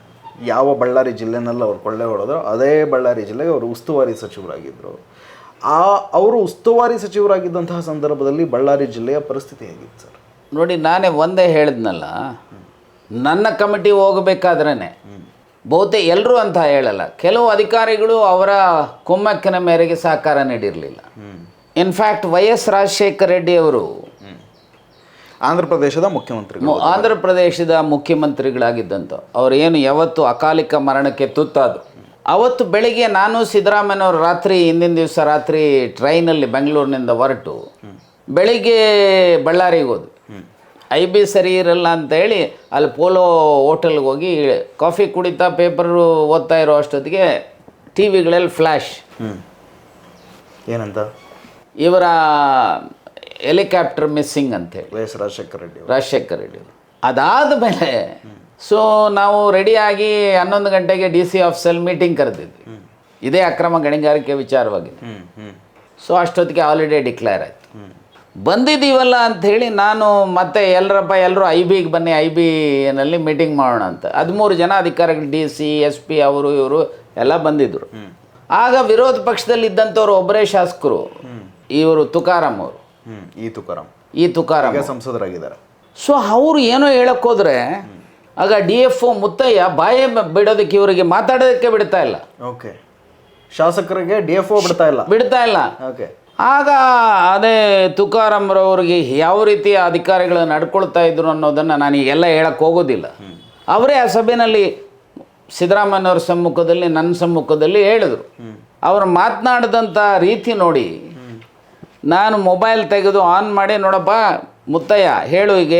ಯಾವ ಬಳ್ಳಾರಿ ಜಿಲ್ಲೆನಲ್ಲಿ ಅವ್ರು ಕೊಳ್ಳೆ ಹೊಡೆದ್ರು ಅದೇ ಬಳ್ಳಾರಿ ಜಿಲ್ಲೆಗೆ ಅವರು ಉಸ್ತುವಾರಿ ಸಚಿವರಾಗಿದ್ದರು. ಅವರು ಉಸ್ತುವಾರಿ ಸಚಿವರಾಗಿದ್ದಂತಹ ಸಂದರ್ಭದಲ್ಲಿ ಬಳ್ಳಾರಿ ಜಿಲ್ಲೆಯ ಪರಿಸ್ಥಿತಿ ಹೇಗಿತ್ತು ಸರ್? ನೋಡಿ, ನಾನೇ ಒಂದೇ ಹೇಳಿದ್ನಲ್ಲ, ನನ್ನ ಕಮಿಟಿ ಹೋಗಬೇಕಾದ್ರೇ ಬಹುತೇಕ ಎಲ್ಲರೂ ಅಂತ ಹೇಳಲ್ಲ, ಕೆಲವು ಅಧಿಕಾರಿಗಳು ಅವರ ಕುಮ್ಮಕ್ಕಿನ ಮೇರೆಗೆ ಸಹಕಾರ ನೀಡಿರಲಿಲ್ಲ. ಇನ್ಫ್ಯಾಕ್ಟ್ YS ರಾಜಶೇಖರ ರೆಡ್ಡಿ ಅವರು ಆಂಧ್ರ ಪ್ರದೇಶದ ಮುಖ್ಯಮಂತ್ರಿಗಳಾಗಿದ್ದಂಥ ಅವರು ಏನು ಯಾವತ್ತು ಅಕಾಲಿಕ ಮರಣಕ್ಕೆ ತುತ್ತಾದರು, ಅವತ್ತು ಬೆಳಿಗ್ಗೆ ನಾನು ಸಿದ್ದರಾಮಯ್ಯನವರು ಹಿಂದಿನ ದಿವಸ ರಾತ್ರಿ ಟ್ರೈನಲ್ಲಿ ಬೆಂಗಳೂರಿನಿಂದ ಹೊರಟು ಬೆಳಿಗ್ಗೆ ಬಳ್ಳಾರಿಗೆ ಹೋದ್ವಿ. IB ಸರಿ ಇರಲ್ಲ ಅಂತೇಳಿ ಅಲ್ಲಿ ಪೋಲೋ ಹೋಟೆಲ್ಗೆ ಹೋಗಿ ಕಾಫಿ ಕುಡಿತಾ ಪೇಪರು ಓದ್ತಾ ಇರೋ ಅಷ್ಟೊತ್ತಿಗೆ ಟಿ ವಿಗಳಲ್ಲಿ ಫ್ಲ್ಯಾಶ್, ಏನಂತ, ಇವರ ಹೆಲಿಕಾಪ್ಟರ್ ಮಿಸ್ಸಿಂಗ್ ಅಂತೇಳಿ YS ರಾಜಶೇಖರ ರೆಡ್ಡಿ. ಅದಾದ ಮೇಲೆ ಸೊ ನಾವು ರೆಡಿಯಾಗಿ 11 ಗಂಟೆಗೆ DC ಆಫೀಸಲ್ಲಿ ಮೀಟಿಂಗ್ ಕರೆದಿದ್ವಿ, ಇದೇ ಅಕ್ರಮ ಗಣಿಗಾರಿಕೆ ವಿಚಾರವಾಗಿ. ಸೊ ಅಷ್ಟೊತ್ತಿಗೆ ಹಾಲಿಡೇ ಡಿಕ್ಲೇರ್ ಆಯಿತು. ಬಂದಿದ್ದೀವಲ್ಲ ಅಂಥೇಳಿ ನಾನು ಮತ್ತೆ ಎಲ್ಲರೂ IBಗೆ ಬನ್ನಿ, IBನಲ್ಲಿ ಮೀಟಿಂಗ್ ಮಾಡೋಣ ಅಂತ 13 ಜನ ಅಧಿಕಾರಿಗಳು DC SP ಅವರು ಇವರು ಎಲ್ಲ ಬಂದಿದ್ದರು. ಆಗ ವಿರೋಧ ಪಕ್ಷದಲ್ಲಿ ಇದ್ದಂಥವ್ರು ಒಬ್ಬರೇ ಶಾಸಕರು, ಇವರು ತುಕಾರಾಮ್ ಅವರು, ಈ ತುಕಾರಾಮ್ ಸಂಸದರಾಗಿದ್ದಾರೆ. ಸೊ ಅವರು ಏನೋ ಹೇಳೋಕ್ಕೋದ್ರೆ ಆಗ DFO ಮುತ್ತಯ್ಯ ಬಾಯೇ ಬಿಡೋದಕ್ಕೆ ಇವರಿಗೆ ಮಾತಾಡೋದಕ್ಕೆ ಬಿಡ್ತಾ ಇಲ್ಲ. ಓಕೆ, ಶಾಸಕರಿಗೆ DFO ಬಿಡ್ತಾ ಇಲ್ಲ. ಓಕೆ, ಆಗ ಅದೇ ತುಕಾರಾಮ್ರವ್ರಿಗೆ ಯಾವ ರೀತಿಯ ಅಧಿಕಾರಿಗಳು ನಡ್ಕೊಳ್ತಾ ಇದ್ರು ಅನ್ನೋದನ್ನು ನಾನೀಗೆಲ್ಲ ಹೇಳಕ್ಕೆ ಹೋಗೋದಿಲ್ಲ. ಅವರೇ ಆ ಸಭೆಯಲ್ಲಿ ಸಿದ್ದರಾಮಯ್ಯನವ್ರ ಸಮ್ಮುಖದಲ್ಲಿ ನನ್ನ ಸಮ್ಮುಖದಲ್ಲಿ ಹೇಳಿದ್ರು. ಅವರು ಮಾತನಾಡಿದಂಥ ರೀತಿ ನೋಡಿ ನಾನು ಮೊಬೈಲ್ ತೆಗೆದು ಆನ್ ಮಾಡಿ, ನೋಡಪ್ಪ ಮುತ್ತಯ್ಯ ಹೇಳು, ಈಗ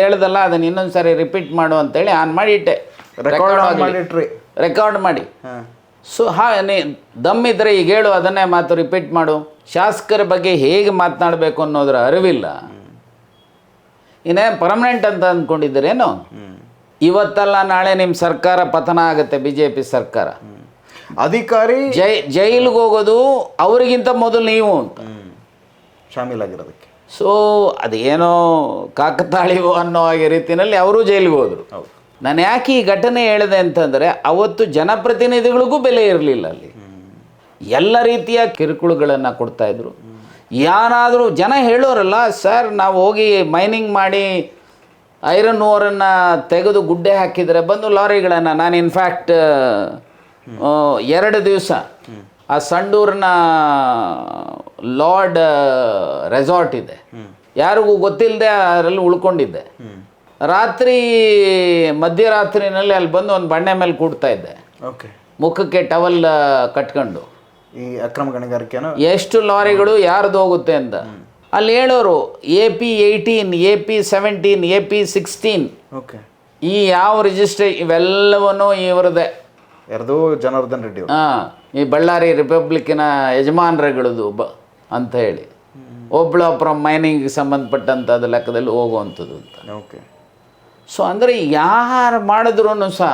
ಹೇಳ್ದಲ್ಲ ಅದನ್ನು ಇನ್ನೊಂದು ಸಾರಿ ರಿಪೀಟ್ ಮಾಡು ಅಂತೇಳಿ ಆನ್ ಮಾಡಿ ಇಟ್ಟೆ, ರೆಕಾರ್ಡ್ ಮಾಡಿ. ಸೊ ದಮ್ಮಿದ್ರೆ ಈಗ ಹೇಳು, ಅದನ್ನೇ ಮಾತು ರಿಪೀಟ್ ಮಾಡು. ಶಾಸಕರ ಬಗ್ಗೆ ಹೇಗೆ ಮಾತನಾಡಬೇಕು ಅನ್ನೋದ್ರ ಅರಿವಿಲ್ಲ. ಇನ್ನೇ ಪರ್ಮನೆಂಟ್ ಅಂತ ಅಂದ್ಕೊಂಡಿದ್ದೀರೇನು? ಇವತ್ತಲ್ಲ ನಾಳೆ ನಿಮ್ಮ ಸರ್ಕಾರ ಪತನ ಆಗುತ್ತೆ, BJP ಸರ್ಕಾರ. ಅಧಿಕಾರಿ ಜೈಲಿಗೆ ಹೋಗೋದು ಅವರಿಗಿಂತ ಮೊದಲು ನೀವು ಅಂತ ಶಾಮೀಲಾಗಿರೋದಕ್ಕೆ. ಸೊ ಅದೇನೋ ಕಾಕತಾಳೀವೋ ಅನ್ನೋ ರೀತಿಯಲ್ಲಿ ಅವರು ಜೈಲಿಗೆ ಹೋದರು. ನಾನು ಯಾಕೆ ಈ ಘಟನೆ ಹೇಳಿದೆ ಅಂತಂದರೆ, ಅವತ್ತು ಜನಪ್ರತಿನಿಧಿಗಳಿಗೂ ಬೆಲೆ ಇರಲಿಲ್ಲ. ಅಲ್ಲಿ ಎಲ್ಲ ರೀತಿಯ ಕಿರುಕುಳಗಳನ್ನು ಕೊಡ್ತಾಯಿದ್ರು. ಯಾರಾದರೂ ಜನ ಹೇಳೋರಲ್ಲ, ಸರ್ ನಾವು ಹೋಗಿ ಮೈನಿಂಗ್ ಮಾಡಿ ಐರನ್ ಓರನ್ನು ತೆಗೆದು ಗುಡ್ಡೆ ಹಾಕಿದರೆ ಬಂದು ಲಾರಿಗಳನ್ನು, ನಾನು ಇನ್ಫ್ಯಾಕ್ಟ್ 2 ದಿವಸ ಆ ಸಂಡೂರಿನ ಲಾರ್ಡ್ ರೆಸಾರ್ಟ್ ಇದೆ, ಯಾರಿಗೂ ಗೊತ್ತಿಲ್ಲದೆ ಅದರಲ್ಲಿ ಉಳ್ಕೊಂಡಿದ್ದೆ. ಮಧ್ಯರಾತ್ರಿನಲ್ಲಿ ಅಲ್ಲಿ ಬಂದು ಒಂದು ಬಂಡೆ ಮೇಲೆ ಕೂಡ್ತಾ ಇದ್ದೆ, ಮುಖಕ್ಕೆ ಟವಲ್ ಕಟ್ಕೊಂಡು. ಈ ಅಕ್ರಮ ಗಣಿಗಾರಿಕೆನ ಎಷ್ಟು ಲಾರಿಗಳು ಯಾರ್ದು ಹೋಗುತ್ತೆ ಅಂತ ಅಲ್ಲಿ ಹೇಳೋರು. AP 18, AP 17, AP 16 ಈ ಯಾವ ರಿಜಿಸ್ಟ್ರೇ ಇವೆಲ್ಲವನ್ನೂ ಇವರದೇ, ಜನಾರ್ದನ್ ರೆಡ್ಡಿ. ಈ ಬಳ್ಳಾರಿ ರಿಪಬ್ಲಿಕ್ಕಿನ ಯಜಮಾನರುಗಳದು ಅಂತ ಹೇಳಿ ಒಬ್ಬಳ ಮೈನಿಂಗ್ಗೆ ಸಂಬಂಧಪಟ್ಟಂಥದ್ದು ಲೆಕ್ಕದಲ್ಲಿ ಹೋಗುವಂಥದ್ದು ಅಂತ. ಓಕೆ. ಸೊ ಅಂದರೆ ಯಾರು ಮಾಡಿದ್ರೂ ಸಹ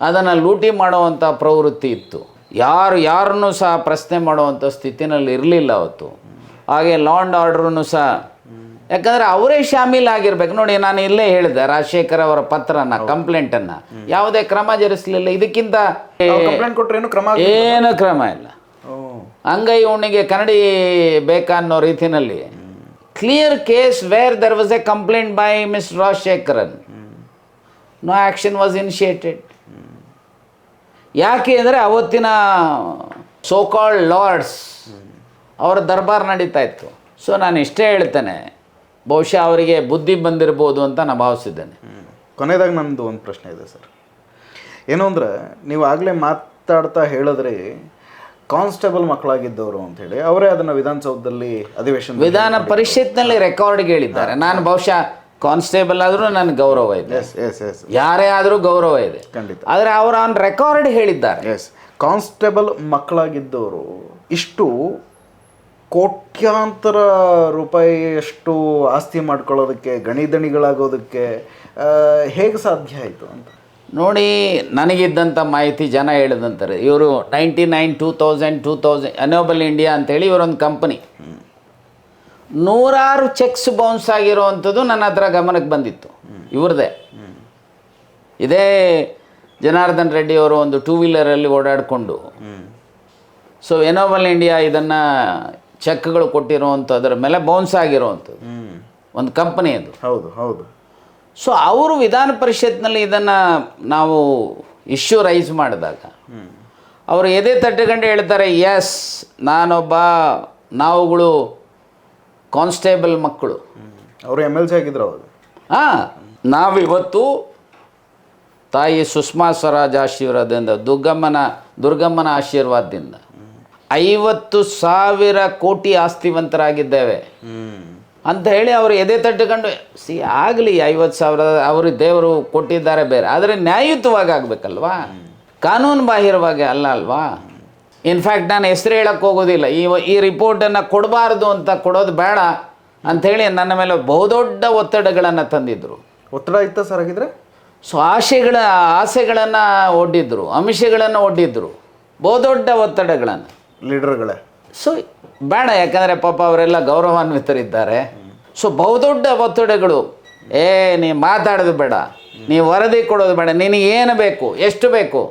ಅದನ್ನು ಲೂಟಿ ಮಾಡುವಂಥ ಪ್ರವೃತ್ತಿ ಇತ್ತು. ಯಾರನ್ನೂ ಸಹ ಪ್ರಶ್ನೆ ಮಾಡುವಂಥ ಸ್ಥಿತಿನಲ್ಲಿ ಇರಲಿಲ್ಲ ಅವತ್ತು. ಹಾಗೆ ಲಾ ಆ್ಯಂಡ್ ಆರ್ಡ್ರೂ ಸಹ, ಯಾಕಂದರೆ ಅವರೇ ಶಾಮೀಲಾಗಿರ್ಬೇಕು. ನೋಡಿ, ನಾನು ಇಲ್ಲೇ ಹೇಳಿದೆ, ರಾಜಶೇಖರ್ ಅವರ ಪತ್ರನ, ಕಂಪ್ಲೇಂಟನ್ನು ಯಾವುದೇ ಕ್ರಮ ಜರುಗಿಸಲಿಲ್ಲ. ಇದಕ್ಕಿಂತ ಕಂಪ್ಲೇಂಟ್ ಕೊಟ್ಟರೆ ಏನು ಕ್ರಮ ಇಲ್ಲ. ಅಂಗೈ ಉಣ್ಣಿಗೆ ಕನ್ನಡಿ ಬೇಕಾ ಅನ್ನೋ ರೀತಿಯಲ್ಲಿ clear case where there was a complaint by mister Rajashekaran, no action was initiated. ಯಾಕೆ ಅಂದರೆ ಅವತ್ತಿನ ಸೋ ಕಾಲ್ಡ್ ಲಾರ್ಡ್ಸ್ ಅವರ ದರ್ಬಾರ್ ನಡೀತಾ ಇತ್ತು. ಸೊ ನಾನು ಇಷ್ಟೇ ಹೇಳ್ತೇನೆ, ಬಹುಶಃ ಅವರಿಗೆ ಬುದ್ಧಿ ಬಂದಿರ್ಬೋದು ಅಂತ ನಾನು ಭಾವಿಸಿದ್ದೇನೆ. ಕೊನೆಯದಾಗಿ ನಮ್ಮದು ಒಂದು ಪ್ರಶ್ನೆ ಇದೆ ಸರ್. ಏನು ಅಂದರೆ, ನೀವು ಆಗಲೇ ಮಾತಾಡ್ತಾ ಹೇಳಿದ್ರಿ ಕಾನ್ಸ್ಟೇಬಲ್ ಮಕ್ಕಳಾಗಿದ್ದವರು ಅಂಥೇಳಿ. ಅವರೇ ಅದನ್ನು ವಿಧಾನಸೌಧದಲ್ಲಿ ವಿಧಾನ ಪರಿಷತ್ನಲ್ಲಿ ರೆಕಾರ್ಡ್ಗೆ ಹೇಳಿದ್ದಾರೆ. ನಾನು ಬಹುಶಃ ಕಾನ್ಸ್ಟೇಬಲ್ ಆದರೂ ನನಗೆ ಗೌರವ ಇದೆ, ಯಾರೇ ಆದರೂ ಗೌರವ ಇದೆ ಖಂಡಿತ. ಆದರೆ ಅವರು ಆನ್ ರೆಕಾರ್ಡ್ ಹೇಳಿದ್ದಾರೆ. ಕಾನ್ಸ್ಟೇಬಲ್ ಮಕ್ಕಳಾಗಿದ್ದವರು ಇಷ್ಟು ಕೋಟ್ಯಾಂತರ ರೂಪಾಯಿಯಷ್ಟು ಆಸ್ತಿ ಮಾಡ್ಕೊಳ್ಳೋದಕ್ಕೆ, ಗಣಿದಣಿಗಳಾಗೋದಕ್ಕೆ ಹೇಗೆ ಸಾಧ್ಯ ಆಯಿತು ಅಂತ ನೋಡಿ. ನನಗಿದ್ದಂಥ ಮಾಹಿತಿ ಜನ ಹೇಳಿದಂತಾರೆ, ಇವರು 99, 2000 ಅನೋಬಲ್ ಇಂಡಿಯಾ ಅಂತೇಳಿ ಇವರೊಂದು ಕಂಪನಿ, ನೂರಾರು ಚೆಕ್ಸ್ ಬೌನ್ಸ್ ಆಗಿರೋವಂಥದ್ದು ನನ್ನ ಹತ್ರ ಗಮನಕ್ಕೆ ಬಂದಿತ್ತು ಇವ್ರದ್ದೇ. ಇದೇ ಜನಾರ್ದನ್ ರೆಡ್ಡಿ ಅವರು ಒಂದು 2 ವೀಲರಲ್ಲಿ ಓಡಾಡಿಕೊಂಡು, ಸೊ ಎನೋಬಲ್ ಇಂಡಿಯಾ ಇದನ್ನು ಚೆಕ್ಗಳು ಕೊಟ್ಟಿರುವಂಥದ್ರ ಮೇಲೆ ಬೌನ್ಸ್ ಆಗಿರುವಂಥದ್ದು ಒಂದು ಕಂಪನಿ ಅದು. ಹೌದು ಹೌದು. ಸೊ ಅವರು ವಿಧಾನ ಪರಿಷತ್ನಲ್ಲಿ ಇದನ್ನು ನಾವು ಇಶ್ಯೂ ರೈಸ್ ಮಾಡಿದಾಗ ಅವರು ಎದೆ ತಟ್ಟುಕೊಂಡು ಹೇಳ್ತಾರೆ, ಎಸ್ ನಾವುಗಳು ಕಾನ್ಸ್ಟೇಬಲ್ ಮಕ್ಕಳು. ಅವರು MLC ಆಗಿದ್ರು ಅವಾಗ. ನಾವಿವತ್ತು ತಾಯಿ ಸುಷ್ಮಾ ಸ್ವರಾಜ್ ಆಶೀರ್ವಾದದಿಂದ, ದುರ್ಗಮ್ಮನ ಆಶೀರ್ವಾದದಿಂದ 50,000 ಕೋಟಿ ಆಸ್ತಿವಂತರಾಗಿದ್ದೇವೆ ಅಂತ ಹೇಳಿ ಅವರು ಎದೆ ತಟ್ಟುಕೊಂಡು, ಆಗಲಿ 50,000 ಅವರು ದೇವರು ಕೊಟ್ಟಿದ್ದಾರೆ ಬೇರೆ, ಆದರೆ ನ್ಯಾಯಯುತವಾಗಿ ಆಗಬೇಕಲ್ವಾ, ಕಾನೂನು ಬಾಹಿರವಾಗಿ ಅಲ್ವಾ. ಇನ್ಫ್ಯಾಕ್ಟ್ ನಾನು ಹೆಸರು ಹೇಳಕ್ಕೆ ಹೋಗೋದಿಲ್ಲ, ಈ ರಿಪೋರ್ಟನ್ನು ಕೊಡಬಾರ್ದು ಅಂತ, ಕೊಡೋದು ಬೇಡ ಅಂಥೇಳಿ ನನ್ನ ಮೇಲೆ ಬಹುದೊಡ್ಡ ಒತ್ತಡಗಳನ್ನು ತಂದಿದ್ದರು. ಒತ್ತಡ ಇತ್ತ ಸರ್ ಆಗಿದ್ರೆ? ಸೊ ಆಸೆಗಳನ್ನು ಒಡ್ಡಿದ್ರು, ಅಂಶಗಳನ್ನು ಒಡ್ಡಿದ್ರು, ಬಹುದೊಡ್ಡ ಒತ್ತಡಗಳನ್ನು ಲೀಡರ್ಗಳೇ. ಸೊ ಬೇಡ, ಯಾಕಂದರೆ ಪಾಪ ಅವರೆಲ್ಲ ಗೌರವಾನ್ವಿತರಿದ್ದಾರೆ. ಸೊ ಬಹುದೊಡ್ಡ ಒತ್ತಡಗಳು, ನೀ ಮಾತಾಡೋದು ಬೇಡ, ನೀವು ವರದಿ ಕೊಡೋದು ಬೇಡ, ನಿನಗೇನು ಬೇಕು, ಎಷ್ಟು ಬೇಕು.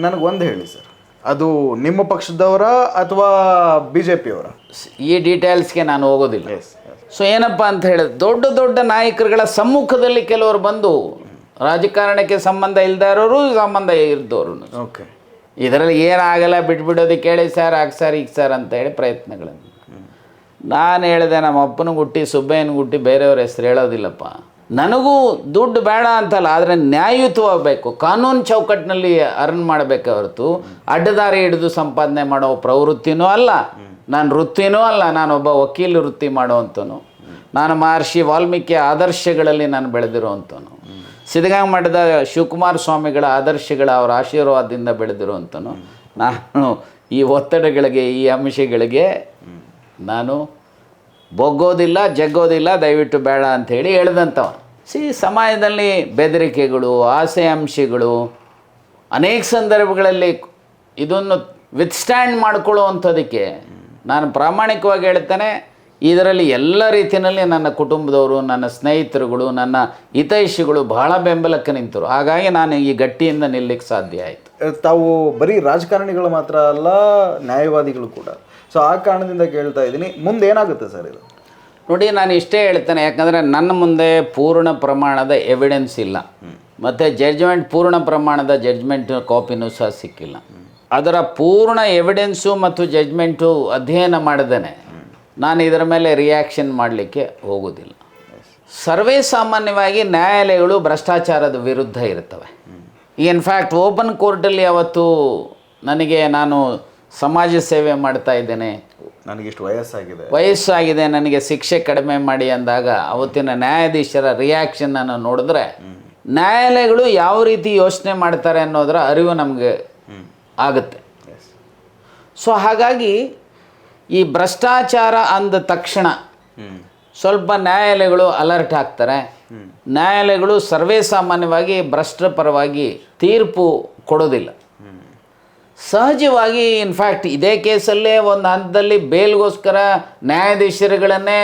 ನನಗೊಂದು ಹೇಳಿ ಸರ್, ಅದು ನಿಮ್ಮ ಪಕ್ಷದವರ ಅಥವಾ BJPಯವರ? ಈ ಡೀಟೇಲ್ಸ್ಗೆ ನಾನು ಹೋಗೋದಿಲ್ಲ. ಸೊ ಏನಪ್ಪ ಅಂತ ಹೇಳಿದ್ರೆ, ದೊಡ್ಡ ದೊಡ್ಡ ನಾಯಕರುಗಳ ಸಮ್ಮುಖದಲ್ಲಿ ಕೆಲವರು ಬಂದು, ರಾಜಕಾರಣಕ್ಕೆ ಸಂಬಂಧ ಇಲ್ದಾರೋರು, ಸಂಬಂಧ ಇದ್ದವರು, ಓಕೆ, ಇದರಲ್ಲಿ ಏನಾಗಲ್ಲ ಬಿಟ್ಬಿಡೋದಕ್ಕೆ ಕೇಳಿ ಸರ್, ಆಗ ಸರ್, ಈಗ ಸರ್ ಅಂತ ಹೇಳಿ ಪ್ರಯತ್ನಗಳನ್ನು. ನಾನು ಹೇಳಿದೆ, ನಮ್ಮ ಅಪ್ಪನಿಗೆ ಹುಟ್ಟಿ ಸುಬ್ಬಯ್ಯನಿಗೆ ಹುಟ್ಟಿ ಬೇರೆಯವ್ರ ಹೆಸರು ಹೇಳೋದಿಲ್ಲಪ್ಪ. ನನಗೂ ದುಡ್ಡು ಬೇಡ ಅಂತಲ್ಲ, ಆದರೆ ನ್ಯಾಯಯುತವಾಗಬೇಕು, ಕಾನೂನು ಚೌಕಟ್ಟಿನಲ್ಲಿ ಅರ್ನ್ ಮಾಡಬೇಕೆ ಹೊರತು ಅಡ್ಡದಾರಿ ಹಿಡಿದು ಸಂಪಾದನೆ ಮಾಡೋ ಪ್ರವೃತ್ತಿನೂ ಅಲ್ಲ, ನಾನು ವೃತ್ತಿನೂ ಅಲ್ಲ. ನಾನೊಬ್ಬ ವಕೀಲ ವೃತ್ತಿ ಮಾಡೋವಂಥನು. ನಾನು ಮಹರ್ಷಿ ವಾಲ್ಮೀಕಿ ಆದರ್ಶಗಳಲ್ಲಿ ನಾನು ಬೆಳೆದಿರುವಂಥನು. ಸಿದ್ಧಗಂಗಾ ಮಠದ ಶಿವಕುಮಾರ ಸ್ವಾಮಿಗಳ ಆದರ್ಶಗಳ ಅವರ ಆಶೀರ್ವಾದದಿಂದ ಬೆಳೆದಿರುವಂಥನು. ನಾನು ಈ ಒತ್ತಡಗಳಿಗೆ, ಈ ಅಂಶಗಳಿಗೆ ನಾನು ಬೊಗ್ಗೋದಿಲ್ಲ, ಜಗ್ಗೋದಿಲ್ಲ, ದಯವಿಟ್ಟು ಬೇಡ ಅಂಥೇಳಿ ಹೇಳ್ದಂಥವ. ಸಮಾಜದಲ್ಲಿ ಬೆದರಿಕೆಗಳು, ಆಸೆ ಅಂಶಗಳು ಅನೇಕ ಸಂದರ್ಭಗಳಲ್ಲಿ ಇದನ್ನು ವಿತ್ಸ್ಟ್ಯಾಂಡ್ ಮಾಡ್ಕೊಳ್ಳುವಂಥದ್ದಕ್ಕೆ ನಾನು ಪ್ರಾಮಾಣಿಕವಾಗಿ ಹೇಳ್ತೇನೆ, ಇದರಲ್ಲಿ ಎಲ್ಲ ರೀತಿಯಲ್ಲಿ ನನ್ನ ಕುಟುಂಬದವರು, ನನ್ನ ಸ್ನೇಹಿತರುಗಳು, ನನ್ನ ಹಿತೈಷಿಗಳು ಬಹಳ ಬೆಂಬಲಕ್ಕೆ ನಿಂತರು. ಹಾಗಾಗಿ ನಾನು ಈ ಗಟ್ಟಿಯಿಂದ ನಿಲ್ಲಕ್ಕೆ ಸಾಧ್ಯ ಆಯಿತು. ತಾವು ಬರೀ ರಾಜಕಾರಣಿಗಳು ಮಾತ್ರ ಅಲ್ಲ, ನ್ಯಾಯವಾದಿಗಳು ಕೂಡ. ಸೊ ಆ ಕಾರಣದಿಂದ ಕೇಳ್ತಾ ಇದ್ದೀನಿ, ಮುಂದೆ ಏನಾಗುತ್ತೆ ಸರ್ ಇದು? ನೋಡಿ, ನಾನು ಇಷ್ಟೇ ಹೇಳ್ತೇನೆ, ಯಾಕಂದರೆ ನನ್ನ ಮುಂದೆ ಪೂರ್ಣ ಪ್ರಮಾಣದ ಎವಿಡೆನ್ಸ್ ಇಲ್ಲ, ಮತ್ತು ಪೂರ್ಣ ಪ್ರಮಾಣದ ಜಡ್ಜ್ಮೆಂಟ್ ಕಾಪಿನೂ ಸಹ ಸಿಕ್ಕಿಲ್ಲ. ಅದರ ಪೂರ್ಣ ಎವಿಡೆನ್ಸು ಮತ್ತು ಜಡ್ಜ್ಮೆಂಟು ಅಧ್ಯಯನ ಮಾಡಿದ್ದೇನೆ ನಾನು ಇದರ ಮೇಲೆ ರಿಯಾಕ್ಷನ್ ಮಾಡಲಿಕ್ಕೆ ಹೋಗೋದಿಲ್ಲ. ಸರ್ವೇ ಸಾಮಾನ್ಯವಾಗಿ ನ್ಯಾಯಾಲಯಗಳು ಭ್ರಷ್ಟಾಚಾರದ ವಿರುದ್ಧ ಇರ್ತವೆ. ಇನ್ಫ್ಯಾಕ್ಟ್ ಓಪನ್ ಕೋರ್ಟಲ್ಲಿ ಅವತ್ತು ನಾನು ಸಮಾಜ ಸೇವೆ ಮಾಡ್ತಾ ಇದ್ದೇನೆ, ನನಗಿಷ್ಟು ವಯಸ್ಸಾಗಿದೆ, ನನಗೆ ಶಿಕ್ಷೆ ಕಡಿಮೆ ಮಾಡಿ ಅಂದಾಗ ಅವತ್ತಿನ ನ್ಯಾಯಾಧೀಶರ ರಿಯಾಕ್ಷನನ್ನು ನೋಡಿದ್ರೆ ನ್ಯಾಯಾಲಯಗಳು ಯಾವ ರೀತಿ ಯೋಚನೆ ಮಾಡ್ತಾರೆ ಅನ್ನೋದರ ಅರಿವು ನಮಗೆ ಆಗುತ್ತೆ. ಸೊ ಹಾಗಾಗಿ ಈ ಭ್ರಷ್ಟಾಚಾರ ಅಂದ ತಕ್ಷಣ ಸ್ವಲ್ಪ ನ್ಯಾಯಾಲಯಗಳು ಅಲರ್ಟ್ ಆಗ್ತಾರೆ. ನ್ಯಾಯಾಲಯಗಳು ಸರ್ವೇ ಸಾಮಾನ್ಯವಾಗಿ ಭ್ರಷ್ಟರ ಪರವಾಗಿ ತೀರ್ಪು ಕೊಡೋದಿಲ್ಲ. ಸಹಜವಾಗಿ ಇನ್ಫ್ಯಾಕ್ಟ್ ಇದೇ ಕೇಸಲ್ಲೇ ಒಂದು ಹಂತದಲ್ಲಿ ಬೇಲ್ಗೋಸ್ಕರ ನ್ಯಾಯಾಧೀಶರುಗಳನ್ನೇ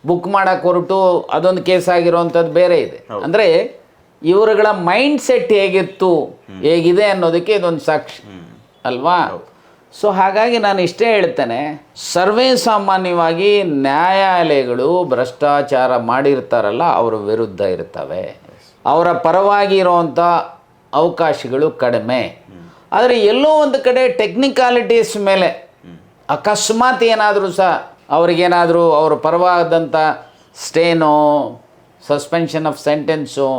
ಬುಕ್ ಮಾಡೋಕ್ಕೆ ಹೊರಟು ಅದೊಂದು ಕೇಸ್ ಆಗಿರೋವಂಥದ್ದು ಬೇರೆ ಇದೆ. ಅಂದರೆ ಇವರುಗಳ ಮೈಂಡ್ ಸೆಟ್ ಹೇಗಿದೆ ಅನ್ನೋದಕ್ಕೆ ಇದೊಂದು ಸಾಕ್ಷಿ ಅಲ್ವಾ. ಸೊ ಹಾಗಾಗಿ ನಾನು ಇಷ್ಟೇ ಹೇಳ್ತೇನೆ, ಸರ್ವೇ ಸಾಮಾನ್ಯವಾಗಿ ನ್ಯಾಯಾಲಯಗಳು ಭ್ರಷ್ಟಾಚಾರ ಮಾಡಿರ್ತಾರಲ್ಲ ಅವರ ವಿರುದ್ಧ ಇರ್ತವೆ, ಅವರ ಪರವಾಗಿ ಇರುವಂಥ ಅವಕಾಶಗಳು ಕಡಿಮೆ. ಆದರೆ ಎಲ್ಲೋ ಒಂದು ಕಡೆ ಟೆಕ್ನಿಕಾಲಿಟೀಸ್ ಮೇಲೆ ಅಕಸ್ಮಾತ್ ಏನಾದರೂ ಸಹ ಅವ್ರಿಗೇನಾದರೂ ಅವ್ರ ಪರವಾದಂಥ ಸ್ಟೇನೋ ಸಸ್ಪೆನ್ಷನ್ ಆಫ್ ಸೆಂಟೆನ್ಸು,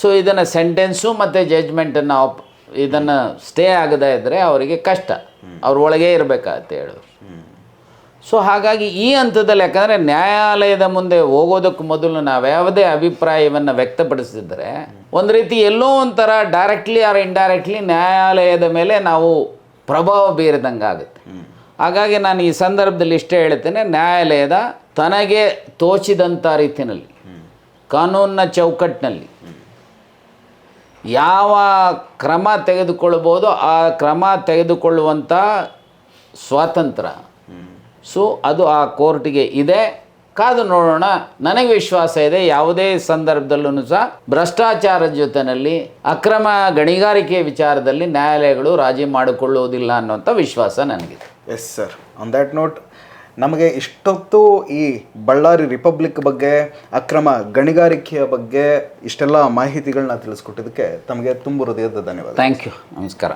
ಸೊ ಇದನ್ನು ಸೆಂಟೆನ್ಸು ಮತ್ತು ಜಡ್ಜ್ಮೆಂಟನ್ನು ಇದನ್ನು ಸ್ಟೇ ಆಗದೇ ಇದ್ದರೆ ಅವರಿಗೆ ಕಷ್ಟ, ಅವ್ರ ಒಳಗೆ ಇರಬೇಕಾಗತ್ತೆ ಹೇಳೋದು. ಸೊ ಹಾಗಾಗಿ ಈ ಹಂತದಲ್ಲಿ ಯಾಕಂದರೆ ನ್ಯಾಯಾಲಯದ ಮುಂದೆ ಹೋಗೋದಕ್ಕೆ ಮೊದಲು ನಾವು ಯಾವುದೇ ಅಭಿಪ್ರಾಯವನ್ನು ವ್ಯಕ್ತಪಡಿಸಿದರೆ ಒಂದು ರೀತಿ ಎಲ್ಲೋ ಒಂಥರ ಡೈರೆಕ್ಟ್ಲಿ ಆರ್ ಇಂಡೈರೆಕ್ಟ್ಲಿ ನ್ಯಾಯಾಲಯದ ಮೇಲೆ ನಾವು ಪ್ರಭಾವ ಬೀರಿದಂಗೆ ಆಗುತ್ತೆ. ಹಾಗಾಗಿ ನಾನು ಈ ಸಂದರ್ಭದಲ್ಲಿ ಇಷ್ಟೇ ಹೇಳ್ತೇನೆ, ನ್ಯಾಯಾಲಯದ ತನಗೆ ತೋಚಿದಂಥ ರೀತಿಯಲ್ಲಿ ಕಾನೂನಿನ ಚೌಕಟ್ಟಿನಲ್ಲಿ ಯಾವ ಕ್ರಮ ತೆಗೆದುಕೊಳ್ಬೋದು ಆ ಕ್ರಮ ತೆಗೆದುಕೊಳ್ಳುವಂಥ ಸ್ವಾತಂತ್ರ್ಯ ಸೊ ಅದು ಆ ಕೋರ್ಟಿಗೆ ಇದೆ. ಕಾದು ನೋಡೋಣ. ನನಗೆ ವಿಶ್ವಾಸ ಇದೆ ಯಾವುದೇ ಸಂದರ್ಭದಲ್ಲೂ ಸಹ ಭ್ರಷ್ಟಾಚಾರದ ಜೊತೆಯಲ್ಲಿ ಅಕ್ರಮ ಗಣಿಗಾರಿಕೆ ವಿಚಾರದಲ್ಲಿ ನ್ಯಾಯಾಲಯಗಳು ರಾಜಿ ಮಾಡಿಕೊಳ್ಳುವುದಿಲ್ಲ ಅನ್ನೋಂಥ ವಿಶ್ವಾಸ ನನಗಿದೆ. Yes sir, on that note ನಮಗೆ ಇಷ್ಟೊತ್ತು ಈ ಬಳ್ಳಾರಿ ರಿಪಬ್ಲಿಕ್ ಬಗ್ಗೆ, ಅಕ್ರಮ ಗಣಿಗಾರಿಕೆಯ ಬಗ್ಗೆ ಇಷ್ಟೆಲ್ಲ ಮಾಹಿತಿಗಳನ್ನ ತಿಳಿಸ್ಕೊಟ್ಟಿದ್ದಕ್ಕೆ ತಮಗೆ ತುಂಬ ಹೃದಯದ ಧನ್ಯವಾದ. Thank you. ನಮಸ್ಕಾರ.